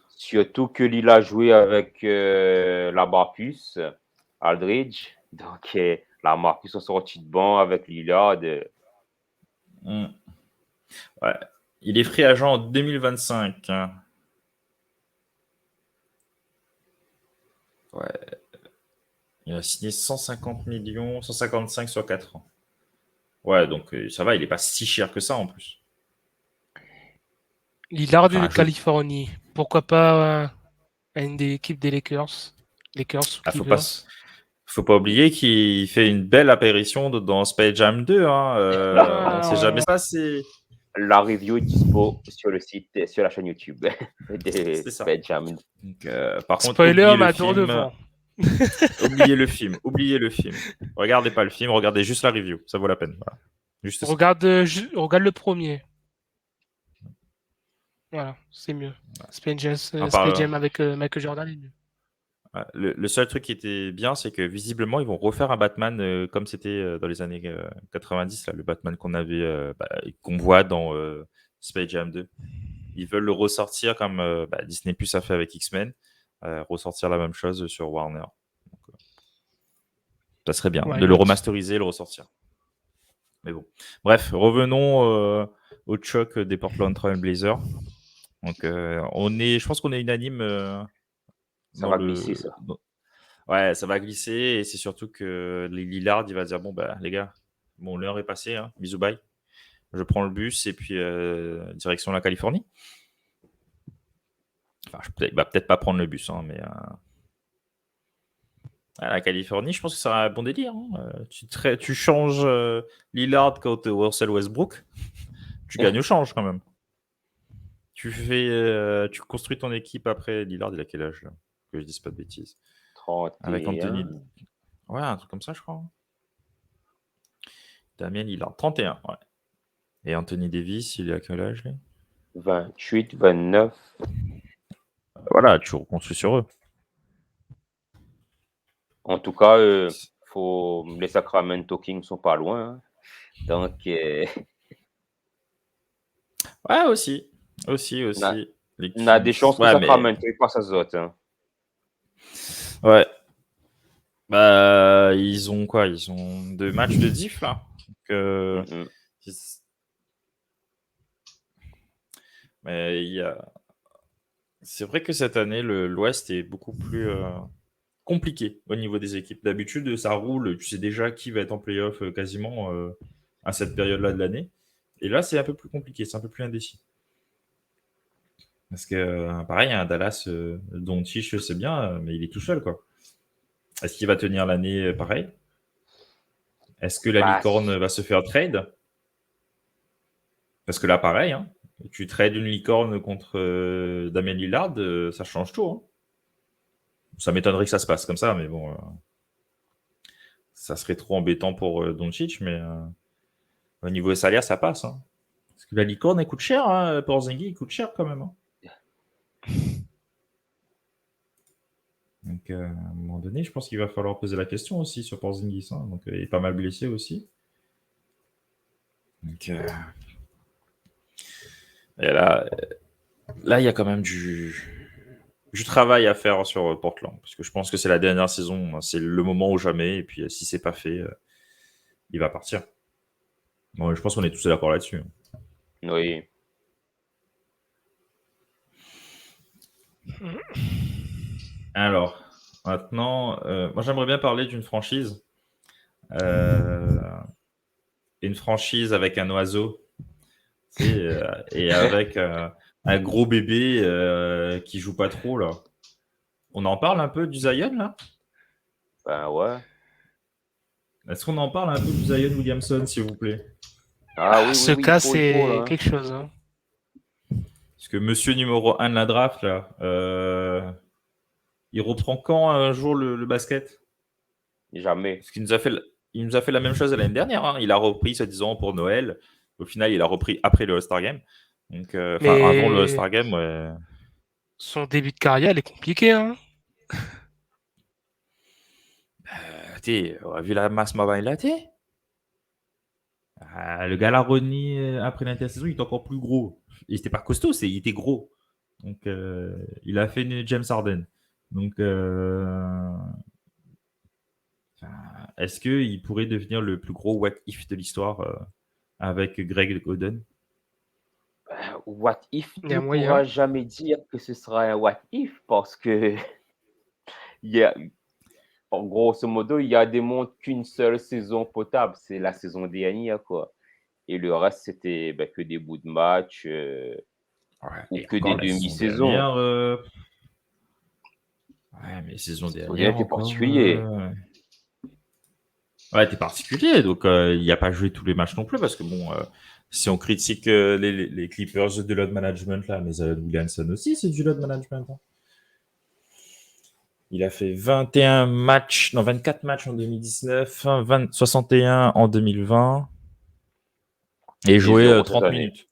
Surtout que Lillard a joué avec la Marcus Aldridge. Donc, la Marcus a sorti de banc avec Lillard. Ouais. Il est free agent en 2025. Hein. Ouais. Il a signé 150 millions, 155 sur 4 ans. Ouais, donc ça va, il n'est pas si cher que ça en plus. Lillard de Californie. Pourquoi pas une des équipes des Lakers? Faut pas oublier qu'il fait une belle apparition dans Space Jam 2. Hein. On sait jamais passé. La review est dispo sur le site, sur la chaîne YouTube de Space Jam. Donc, par contre, spoiler, ma tour devant. Oubliez le film. Regardez pas le film, regardez juste la review. Ça vaut la peine. Voilà. Juste regarde le premier. Voilà, c'est mieux. Space Jam avec Michael Jordan est mieux. Le seul truc qui était bien, c'est que visiblement, ils vont refaire un Batman comme c'était dans les années 90, là, le Batman qu'on voit dans Space Jam 2. Ils veulent le ressortir comme Disney Plus a fait avec X-Men, ressortir la même chose sur Warner. Donc, ça serait bien de le remasteriser et le ressortir. Mais bon. Bref, revenons au choc des Portland Trail Blazers. Donc, je pense qu'on est unanime. Ça va glisser, ça. Ouais, ça va glisser. Et c'est surtout que Lillard, il va dire bon, les gars, l'heure est passée. Hein, bisous, bye. Je prends le bus et puis direction la Californie. Enfin, il va peut-être pas prendre le bus, hein, mais à la Californie, je pense que ça sera un bon délire. Hein. Tu changes Lillard contre Russell Westbrook, tu gagnes au change quand même. Tu construis ton équipe après. Lillard, il a quel âge là? Que je dise pas de bêtises. 31. Avec Anthony. Ouais, un truc comme ça, je crois. Damien Lillard, 31, ouais. Et Anthony Davis, il est à quel âge, lui? 28, 29. Voilà, tu reconstruis sur eux. En tout cas, les Sacramento Kings sont pas loin. Hein. Donc. Ouais, aussi. On a des chances que Sacramento passe à Zot. Hein. Ouais. Ils ont quoi? Ils ont 2 matchs de diff là. Donc, mais c'est vrai que cette année, l'Ouest est beaucoup plus compliqué au niveau des équipes. D'habitude, ça roule. Tu sais déjà qui va être en playoff quasiment à cette période-là de l'année. Et là, c'est un peu plus compliqué. C'est un peu plus indécis. Parce que, pareil, un Dallas, Doncic, c'est bien, mais il est tout seul, quoi. Est-ce qu'il va tenir l'année pareil? Est-ce que la licorne va se faire trade? Parce que là, pareil, hein, tu trades une licorne contre Damian Lillard, ça change tout. Hein. Ça m'étonnerait que ça se passe comme ça, mais bon, ça serait trop embêtant pour Doncic, mais au niveau des salaires, ça passe. Hein. Parce que la licorne, elle coûte cher, hein, Porzingis, il coûte cher quand même. Hein. Donc, à un moment donné, je pense qu'il va falloir poser la question aussi sur Porzingis. Hein. Donc, il est pas mal blessé aussi. Donc, et là, il y a quand même du travail à faire sur Portland. Parce que je pense que c'est la dernière saison. C'est le moment ou jamais. Et puis, si c'est pas fait, il va partir. Bon, je pense qu'on est tous d'accord là-dessus. Oui. Alors, maintenant, moi j'aimerais bien parler d'une franchise. Une franchise avec un oiseau et avec un gros bébé qui joue pas trop là. On en parle un peu du Zion là? Ben ouais. Est-ce qu'on en parle un peu du Zion Williamson, s'il vous plaît? Oui, ce cas, c'est quelque chose. Hein. Parce que monsieur numéro 1 de la draft là, il reprend quand un jour le basket? Jamais. Parce qu'il il nous a fait la même chose l'année dernière. Hein. Il a repris, soi-disant, pour Noël. Au final, il a repris après le All-Star Game. Donc, avant le All-Star Game, ouais. Son début de carrière, il est compliqué. Hein. On a vu la masse mobile là, le gars là, Rodney, après l'intersaison, il était encore plus gros. Il n'était pas costaud, il était gros. Donc, il a fait une James Harden. Donc, est-ce qu'il pourrait devenir le plus gros what if de l'histoire avec Greg Oden? What if, Il tu y a ne moyen. pourras jamais dire que ce sera un what if parce que en grosso modo, il y a des mondes qu'une seule saison potable, c'est la saison dernière, quoi. Et le reste, c'était que des bouts de match ou que des demi-saisons. Ouais, mais saison Saison dernière était encore. particulier. Ouais, t'es particulier, donc il n'y a pas joué tous les matchs non plus, parce que bon, si on critique les Clippers de load management, là, mais Williamson aussi, c'est du load management. Hein. Il a fait 24 matchs en 2019, 61 en 2020, et joué 30 minutes.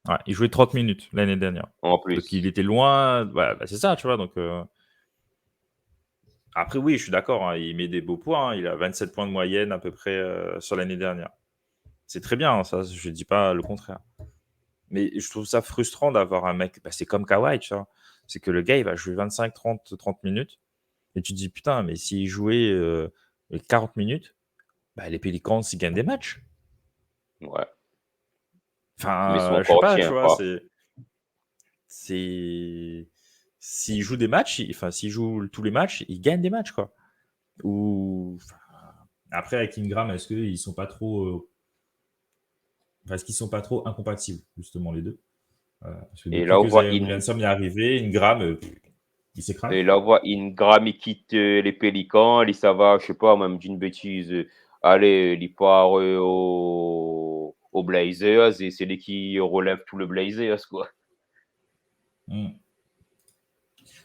Ouais, il jouait 30 minutes l'année dernière. En plus. Donc il était loin, c'est ça, tu vois, donc... Après, oui, je suis d'accord, hein, il met des beaux points. Il a 27 points de moyenne à peu près sur l'année dernière. C'est très bien, ça, je ne dis pas le contraire. Mais je trouve ça frustrant d'avoir un mec, c'est comme Kawhi, tu vois. C'est que le gars, il va jouer 25, 30 minutes. Et tu te dis, putain, mais s'il jouait 40 minutes, les Pelicans, ils gagnent des matchs. Ouais. Enfin, mais son je sais pas, tient tu vois, pas. c'est... S'il joue des matchs, s'il joue tous les matchs, il gagne des matchs, quoi. Ou... Après, avec Ingram, est-ce qu'ils sont pas trop... Est-ce qu'ils sont pas trop incompatibles, justement, les deux parce que Et depuis là, on que voit Zion Williamson est arrivé, Ingram, il s'écrase. Et là, on voit Ingram, il quitte les Pélicans, il ça va, je sais pas, même d'une bêtise, allez, il part aux Blazers et c'est lui qui relève tout le Blazers, quoi.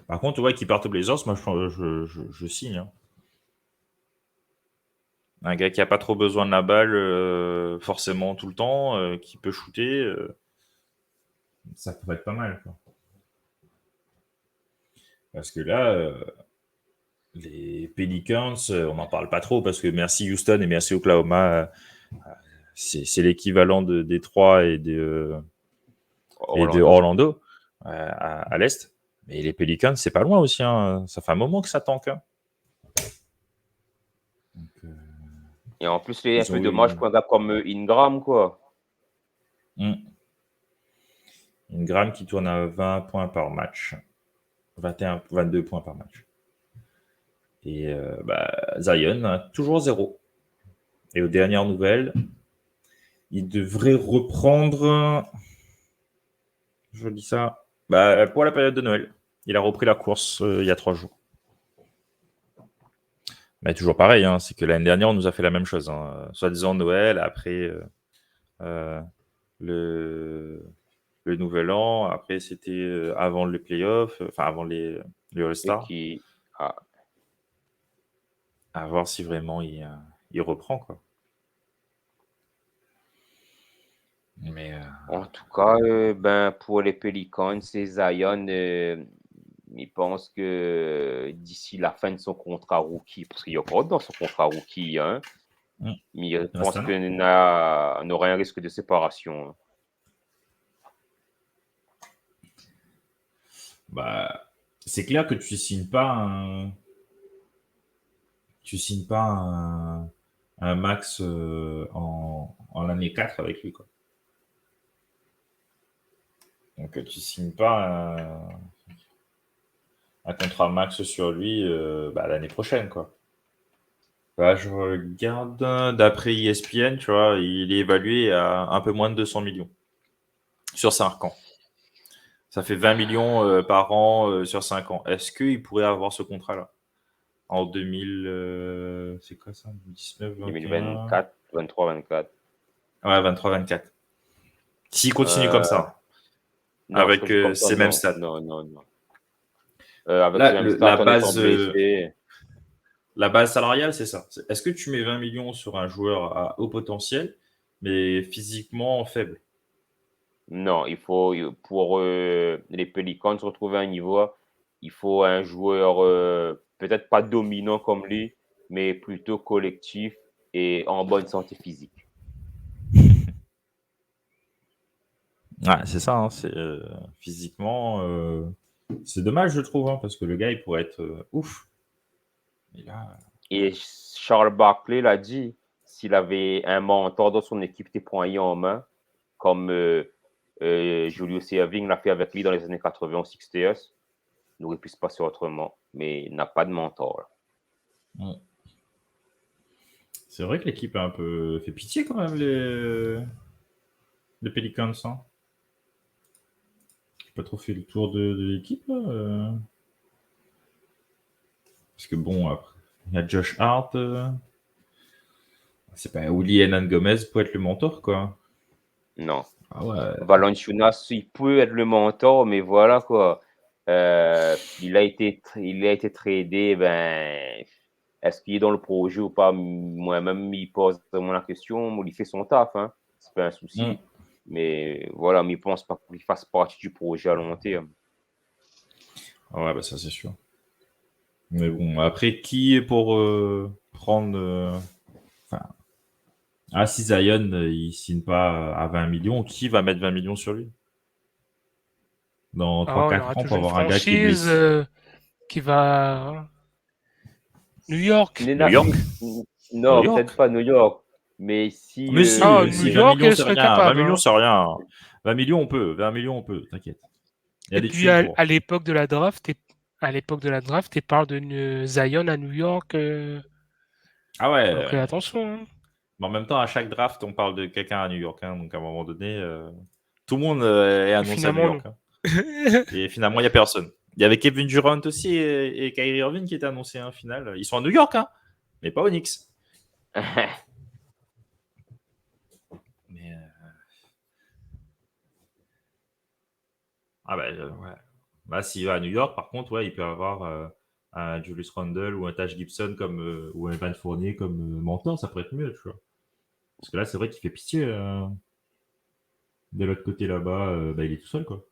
Par contre, tu vois, qu'il parte aux Blazers, moi, je signe. Hein. Un gars qui a pas trop besoin de la balle, forcément, tout le temps, qui peut shooter, ça pourrait être pas mal, quoi. Parce que là, les Pelicans, on n'en parle pas trop parce que merci Houston et merci Oklahoma, c'est l'équivalent de Détroit et de Orlando à l'Est. Mais les Pelicans, c'est pas loin aussi. Hein. Ça fait un moment que ça tanque. Hein. Donc, et en plus, c'est un peu dommage pour un gars comme Ingram, quoi. Ingram qui tourne à 20 points par match. 22 points par match. Et Zion, toujours 0. Et aux dernières nouvelles, il devrait reprendre. Je dis ça. Pour la période de Noël. Il a repris la course il y a 3 jours. Mais toujours pareil, hein, c'est que l'année dernière, on nous a fait la même chose. Hein. Soi-disant Noël, après le Nouvel An, après c'était avant les playoffs, avant les All-Star. À voir si vraiment il reprend, quoi. Mais en tout cas, pour les Pelicans, c'est Zion. Il pense que d'ici la fin de son contrat rookie, parce qu'il y a encore dans son contrat rookie, hein, mais il pense qu'on aurait un risque de séparation. Hein. C'est clair que tu signes pas un max en l'année 4 avec lui, quoi. Donc tu signes pas un contrat max sur lui l'année prochaine, quoi. Je regarde, d'après ESPN, tu vois, il est évalué à un peu moins de 200 millions sur 5 ans. Ça fait 20 millions par an sur 5 ans. Est-ce qu'il pourrait avoir ce contrat-là en 2000, c'est quoi ça, 2019, 2024, 23, 24. Ouais, 23, 24. S'il continue comme ça, non, avec ces mêmes stats. Non. Avec ces mêmes stats, la base, La base salariale, c'est ça. Est-ce que tu mets 20 millions sur un joueur à haut potentiel, mais physiquement faible? Non, pour les Pelicans se retrouver à un niveau, il faut un joueur peut-être pas dominant comme lui, mais plutôt collectif et en bonne santé physique. Ouais, c'est ça. Hein, physiquement, c'est dommage, je trouve, hein, parce que le gars, il pourrait être ouf. Et là, Et Charles Barkley l'a dit, s'il avait un mentor dans son équipe qui prend en main, comme Julius Erving l'a fait avec lui dans les années 80 au Sixers, il aurait pu se passer autrement, mais il n'a pas de mentor. Là. c'est vrai que l'équipe a un peu fait pitié quand même, les Pelicans. Hein. J'ai pas trop fait le tour de l'équipe, là. Parce que bon, après, il y a Josh Hart. C'est pas Willy Hernan Gomez pour être le mentor, quoi. Non. Ah ouais. Valanciunas, il peut être le mentor, mais voilà quoi. Il a été tradé, ben, est-ce qu'il est dans le projet ou pas? Moi-même, il pose vraiment la question, il fait son taf, hein. C'est pas un souci. Mais voilà, mais il pense pas qu'il fasse partie du projet à long terme. Ah ouais, bah ça c'est sûr. Mais bon, après, qui est pour prendre... si Zion, il signe pas à 20 millions, qui va mettre 20 millions sur lui? Dans Ah, on 3-4 aura ans, pour toujours une avoir un gars qui est franchise blessé. qui va... New York. New York? New Non, York? peut-être pas New York. Mais si, Mais si, Ah, mais New si, 20 York, millions, elle c'est serait rien. 20 capable. millions, Hein. c'est rien. 20 millions, on peut. 20 millions, on peut. T'inquiète. Il y a Et des puis, thunes pour. à l'époque de la draft, tu parles de Zion à New York. Ah Donc, ouais. attention. Hein. Mais en même temps, à chaque draft, on parle de quelqu'un à New York. Hein, donc à un moment donné, tout le monde est Et annoncé à New finalement, York. non. Hein. Et finalement, il n'y a personne. Il y avait Kevin Durant aussi et Kyrie Irving qui étaient annoncés en finale. Ils sont à New York, hein, mais pas au Knicks. Mais ouais. Bah, s'il va à New York, par contre, ouais, il peut avoir un Julius Randle ou un Taj Gibson ou un Evan Fournier comme mentor. Ça pourrait être mieux, tu vois. Parce que là, c'est vrai qu'il fait pitié. De l'autre côté là-bas, il est tout seul, quoi.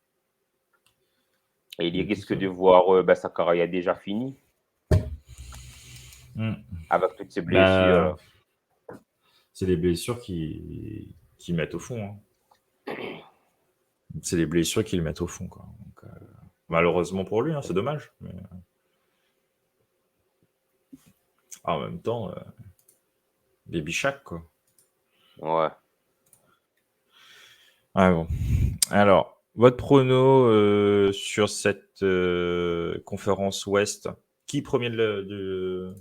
Et il Il est tout risque seul. de voir sa carrière déjà finie Mm. avec toutes ces blessures. Bah, Là. c'est les blessures qui mettent au fond. Hein. C'est les blessures qui le mettent au fond, quoi. Donc, malheureusement pour lui, hein, c'est dommage. Mais... en même temps, Baby Shaq, quoi. Ouais. Ah bon. Alors, votre prono sur cette conférence Ouest, qui premier de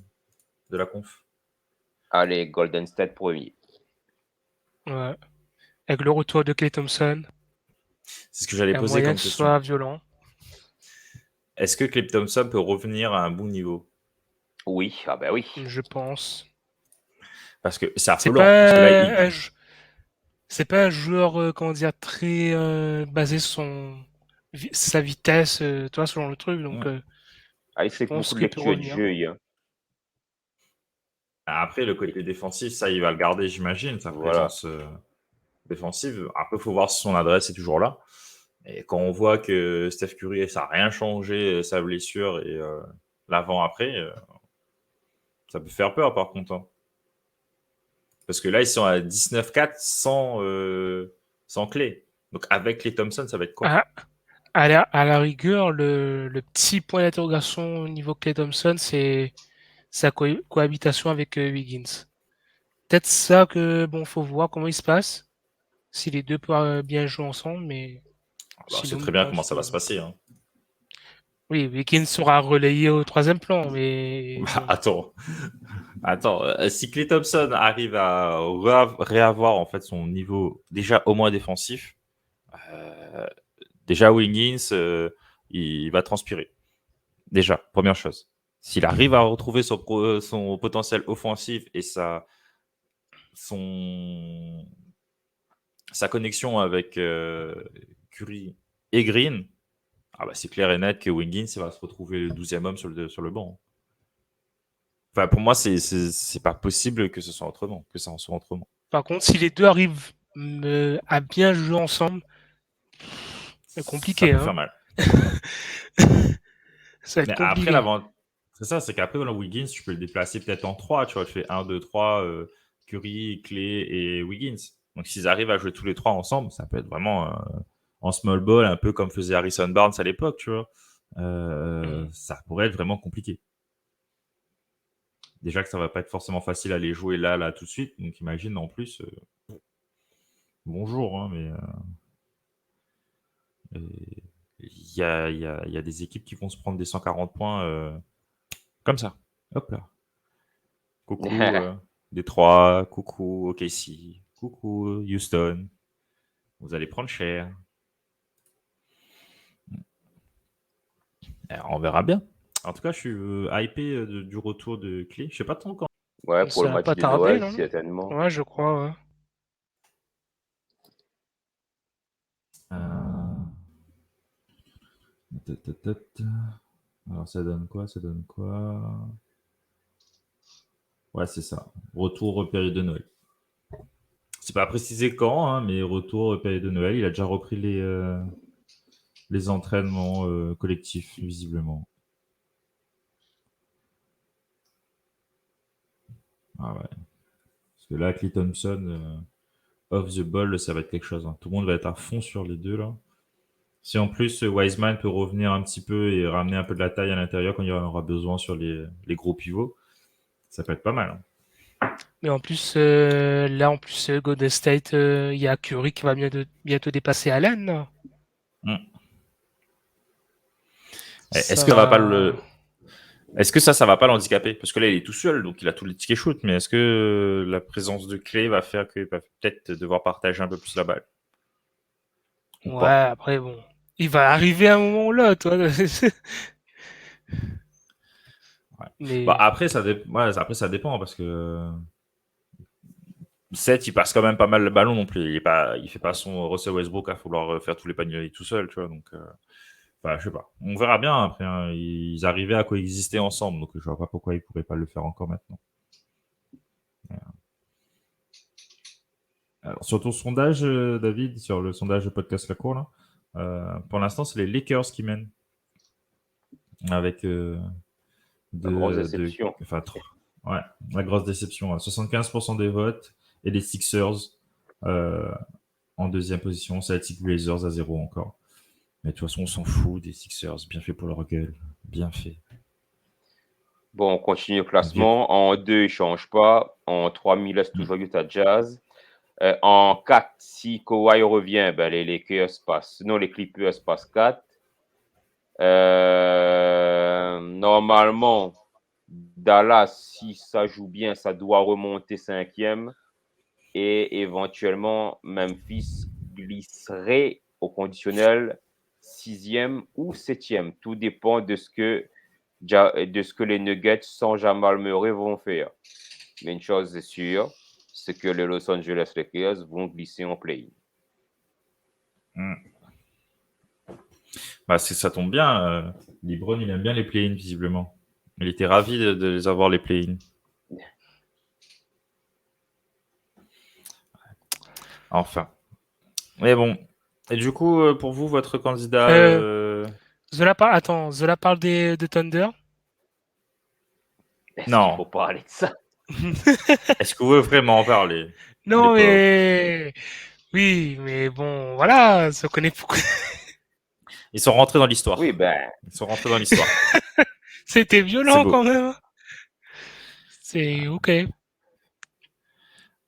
la conf? Allez, Golden State premier. Ouais. Avec le retour de Klay Thompson, C'est ce que j'allais il y a poser moyen comme que ce question. soit violent. Est-ce que Klay Thompson peut revenir à un bon niveau? Oui, ah ben oui. Je pense. Parce que c'est C'est affolant. Parce que là, pas c'est pas un joueur, comment dire, très basé sur sa vitesse, toi, selon le truc. Donc, Ah, il je fait pense beaucoup de qu'il peut lecture de revenir. jeu. Hein. Après, le côté défensif, ça, il va le garder, j'imagine, sa Voilà. présence défensive. Après, il faut voir si son adresse est toujours là. Et quand on voit que Steph Curry, ça n'a rien changé, sa blessure et l'avant-après, ça peut faire peur, par contre. Hein. Parce que là, ils sont à 19-4 sans clé. Donc, avec les Thompson, ça va être quoi? À la rigueur, le petit point d'interrogation au niveau Klay Thompson, c'est sa cohabitation avec Wiggins. Peut-être ça que, bon, faut voir comment il se passe, si les deux peuvent bien jouer ensemble, mais On sait sinon, très je bien pense comment ça que... va se passer. Hein. Oui, Wiggins sera relayé au troisième plan, mais bon. Attends. Si Klay Thompson arrive à réavoir en fait son niveau déjà au moins défensif, déjà Wiggins, il va transpirer. Déjà, première chose. S'il arrive à retrouver son potentiel offensif et son, sa connexion avec Curry et Green, c'est clair et net que Wiggins va se retrouver le 12e homme sur le banc. Enfin, pour moi, c'est pas possible que ce soit autrement, que ça en soit autrement. Par contre, si les deux arrivent à bien jouer ensemble, c'est Ça compliqué, peut hein. faire mal. Ça va être Mais après, compliqué. c'est ça, c'est qu'après, dans Wiggins, tu peux le déplacer peut-être en 3. Tu vois, tu fais 1, 2, 3, Curry, Clay et Wiggins. Donc, s'ils arrivent à jouer tous les trois ensemble, ça peut être vraiment en small ball, un peu comme faisait Harrison Barnes à l'époque, tu vois. Ça pourrait être vraiment compliqué. Déjà que ça va pas être forcément facile à les jouer là, tout de suite. Donc, imagine en plus. Bonjour, hein, mais il y a des équipes qui vont se prendre des 140 points comme ça. Hop là. Coucou Détroit, coucou OKC, coucou Houston. Vous allez prendre cher. Alors, on verra bien. En tout cas, je suis hypé du retour de Clay. Je sais pas trop quand. Ouais, pour Ça le va match pas de tarder, Noël, non? certainement. Ouais, je crois, ouais. Alors, ça donne quoi? Ouais, c'est ça. Retour période de Noël. C'est pas précisé quand, hein, mais retour période de Noël. Il a déjà repris les entraînements collectifs, visiblement. Ah ouais. Parce que là, Klay Thompson, off the ball, ça va être quelque chose. Hein. Tout le monde va être à fond sur les deux, là. Si en plus Wiseman peut revenir un petit peu et ramener un peu de la taille à l'intérieur quand il y en aura besoin sur les gros pivots, ça peut être pas mal. Hein. Mais en plus, là, Golden State, il y a Curry qui va bientôt dépasser Allen, là. Est-ce que ça va pas l'handicaper? Parce que là, il est tout seul, donc il a tous les tickets shoot. Mais est-ce que la présence de Clay va faire qu'il va peut-être devoir partager un peu plus la balle? Ou Ouais, pas? après, bon. Il va arriver à un moment ou l'autre, toi. Ouais. Mais Bah, après, ça dépend parce que Seth, il passe quand même pas mal le ballon non plus. Il fait pas son Russell Westbrook à vouloir faire tous les paniers tout seul, tu vois. Donc, je sais pas. On verra bien après. Hein. Ils arrivaient à coexister ensemble, donc je vois pas pourquoi ils pourraient pas le faire encore maintenant. Alors, sur ton sondage, David, sur le sondage de Podcast La Cour, là, pour l'instant, c'est les Lakers qui mènent. Avec La grosse déception. ouais, la grosse déception. 75% des votes et les Sixers en deuxième position. Celtics Blazers à 0 encore. Mais de toute façon, on s'en fout des Sixers. Bien fait pour leur gueule. Bien fait. Bon, on continue le classement. En 2, il ne change pas. En 3, il laisse toujours Utah Jazz. En 4, si Kawhi revient, ben les Lakers passent. Sinon, les Clippers passent 4. Normalement, Dallas, si ça joue bien, ça doit remonter 5e. Et éventuellement, Memphis glisserait au conditionnel 6e ou 7e. Tout dépend de ce que les Nuggets sans Jamal Murray vont faire. Mais une chose est sûre, c'est que les Los Angeles Lakers vont glisser en play-in. Bah, ça tombe bien. LeBron, il aime bien les play-in, visiblement. Il était ravi de les avoir, les play-in. Enfin. Mais bon. Et du coup, pour vous, votre candidat... Zola parle de Thunder. Est-ce qu'il Non. faut parler de ça? Est-ce que vous voulez vraiment en parler? Non, mais... Oui, mais bon, voilà, ça connaît beaucoup. Ils sont rentrés dans l'histoire. Oui, ben... Ils sont rentrés dans l'histoire. C'était violent quand même. C'est ok.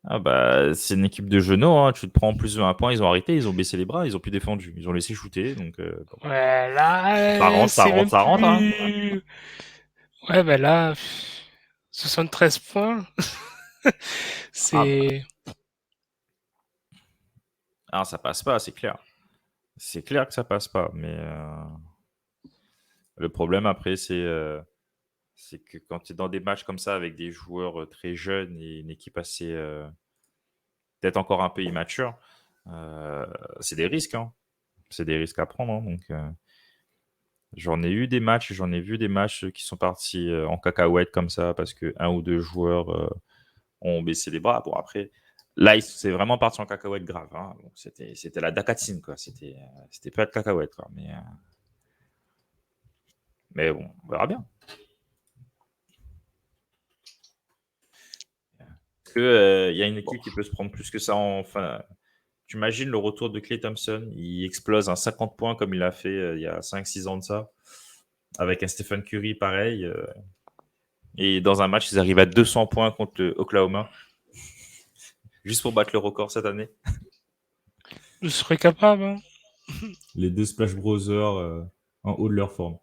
Ah bah, c'est une équipe de genoux, hein. Tu te prends en plus de 1 point, ils ont arrêté, ils ont baissé les bras, ils ont plus défendu, ils ont laissé shooter, donc... Ouais, là, ça rentre, hein. Ouais, ben là, 73 points. C'est... Ah, ça passe pas, c'est clair. C'est clair que ça passe pas, mais le problème après, c'est que quand tu es dans des matchs comme ça avec des joueurs très jeunes et une équipe assez peut-être encore un peu immature, c'est des risques, hein. C'est des risques à prendre, hein, donc J'en ai eu des matchs, j'en ai vu des matchs qui sont partis en cacahuète comme ça parce que un ou deux joueurs ont baissé les bras. Bon, après, là, c'est vraiment parti en cacahuète grave. Hein. Donc, c'était la dacatine, quoi. C'était pas de cacahuète, quoi. Mais bon, on verra bien. Est-ce qu'il y a une équipe qui peut se prendre plus que ça enfin, tu imagines le retour de Klay Thompson, il explose un 50 points comme il a fait il y a 5-6 ans de ça, avec un Stephen Curry pareil. Et dans un match, ils arrivent à 200 points contre Oklahoma, juste pour battre le record cette année. Je serais capable. Hein. Les deux Splash Brothers en haut de leur forme.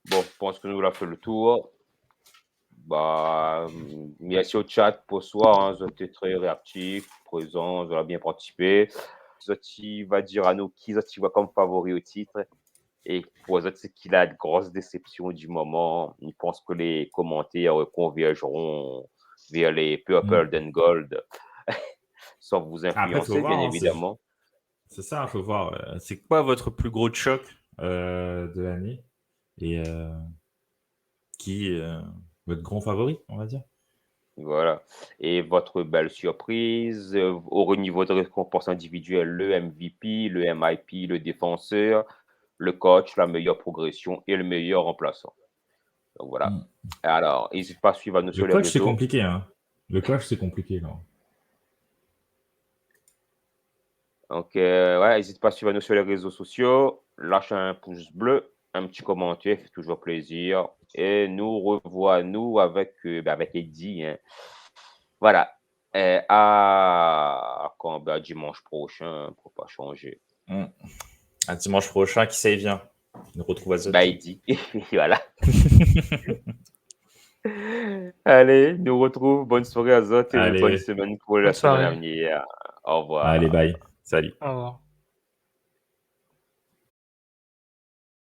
Bon, je pense que nous avons fait le tour. Bah, merci au chat pour soi, hein, vous êtes très réactifs, présents, vous avez bien participé. Zoti va dire à nous qui Zoti voit comme favori au titre. Et pour Zoti, c'est qu'il a de grosses déceptions du moment. Il pense que les commentaires convergeront vers les Purple and Gold, sans vous influencer, voir, bien hein, évidemment. C'est ça, il faut voir. C'est quoi votre plus gros choc de l'année et qui votre grand favori, on va dire. Voilà. Et votre belle surprise, au niveau de récompense individuelle, le MVP, le MIP, le défenseur, le coach, la meilleure progression et le meilleur remplaçant. Donc voilà. Alors, n'hésite pas à suivre nous sur les Le coach, c'est réseaux. compliqué. Hein. Le coach, c'est compliqué. Là. Donc, ouais, n'hésite pas à suivre nous sur les réseaux sociaux. Lâche un pouce bleu, un petit commentaire, fait toujours plaisir. Et nous revois-nous avec Eddie. Hein. Voilà. Quand, dimanche prochain, pour pas changer. Un dimanche prochain, qui sait vient. Nous retrouve à Zot. Eddie. Voilà. Allez, nous retrouve. Bonne soirée à Zot et bonne semaine pour la semaine à venir. Au revoir. Allez, bye. Salut. Au revoir.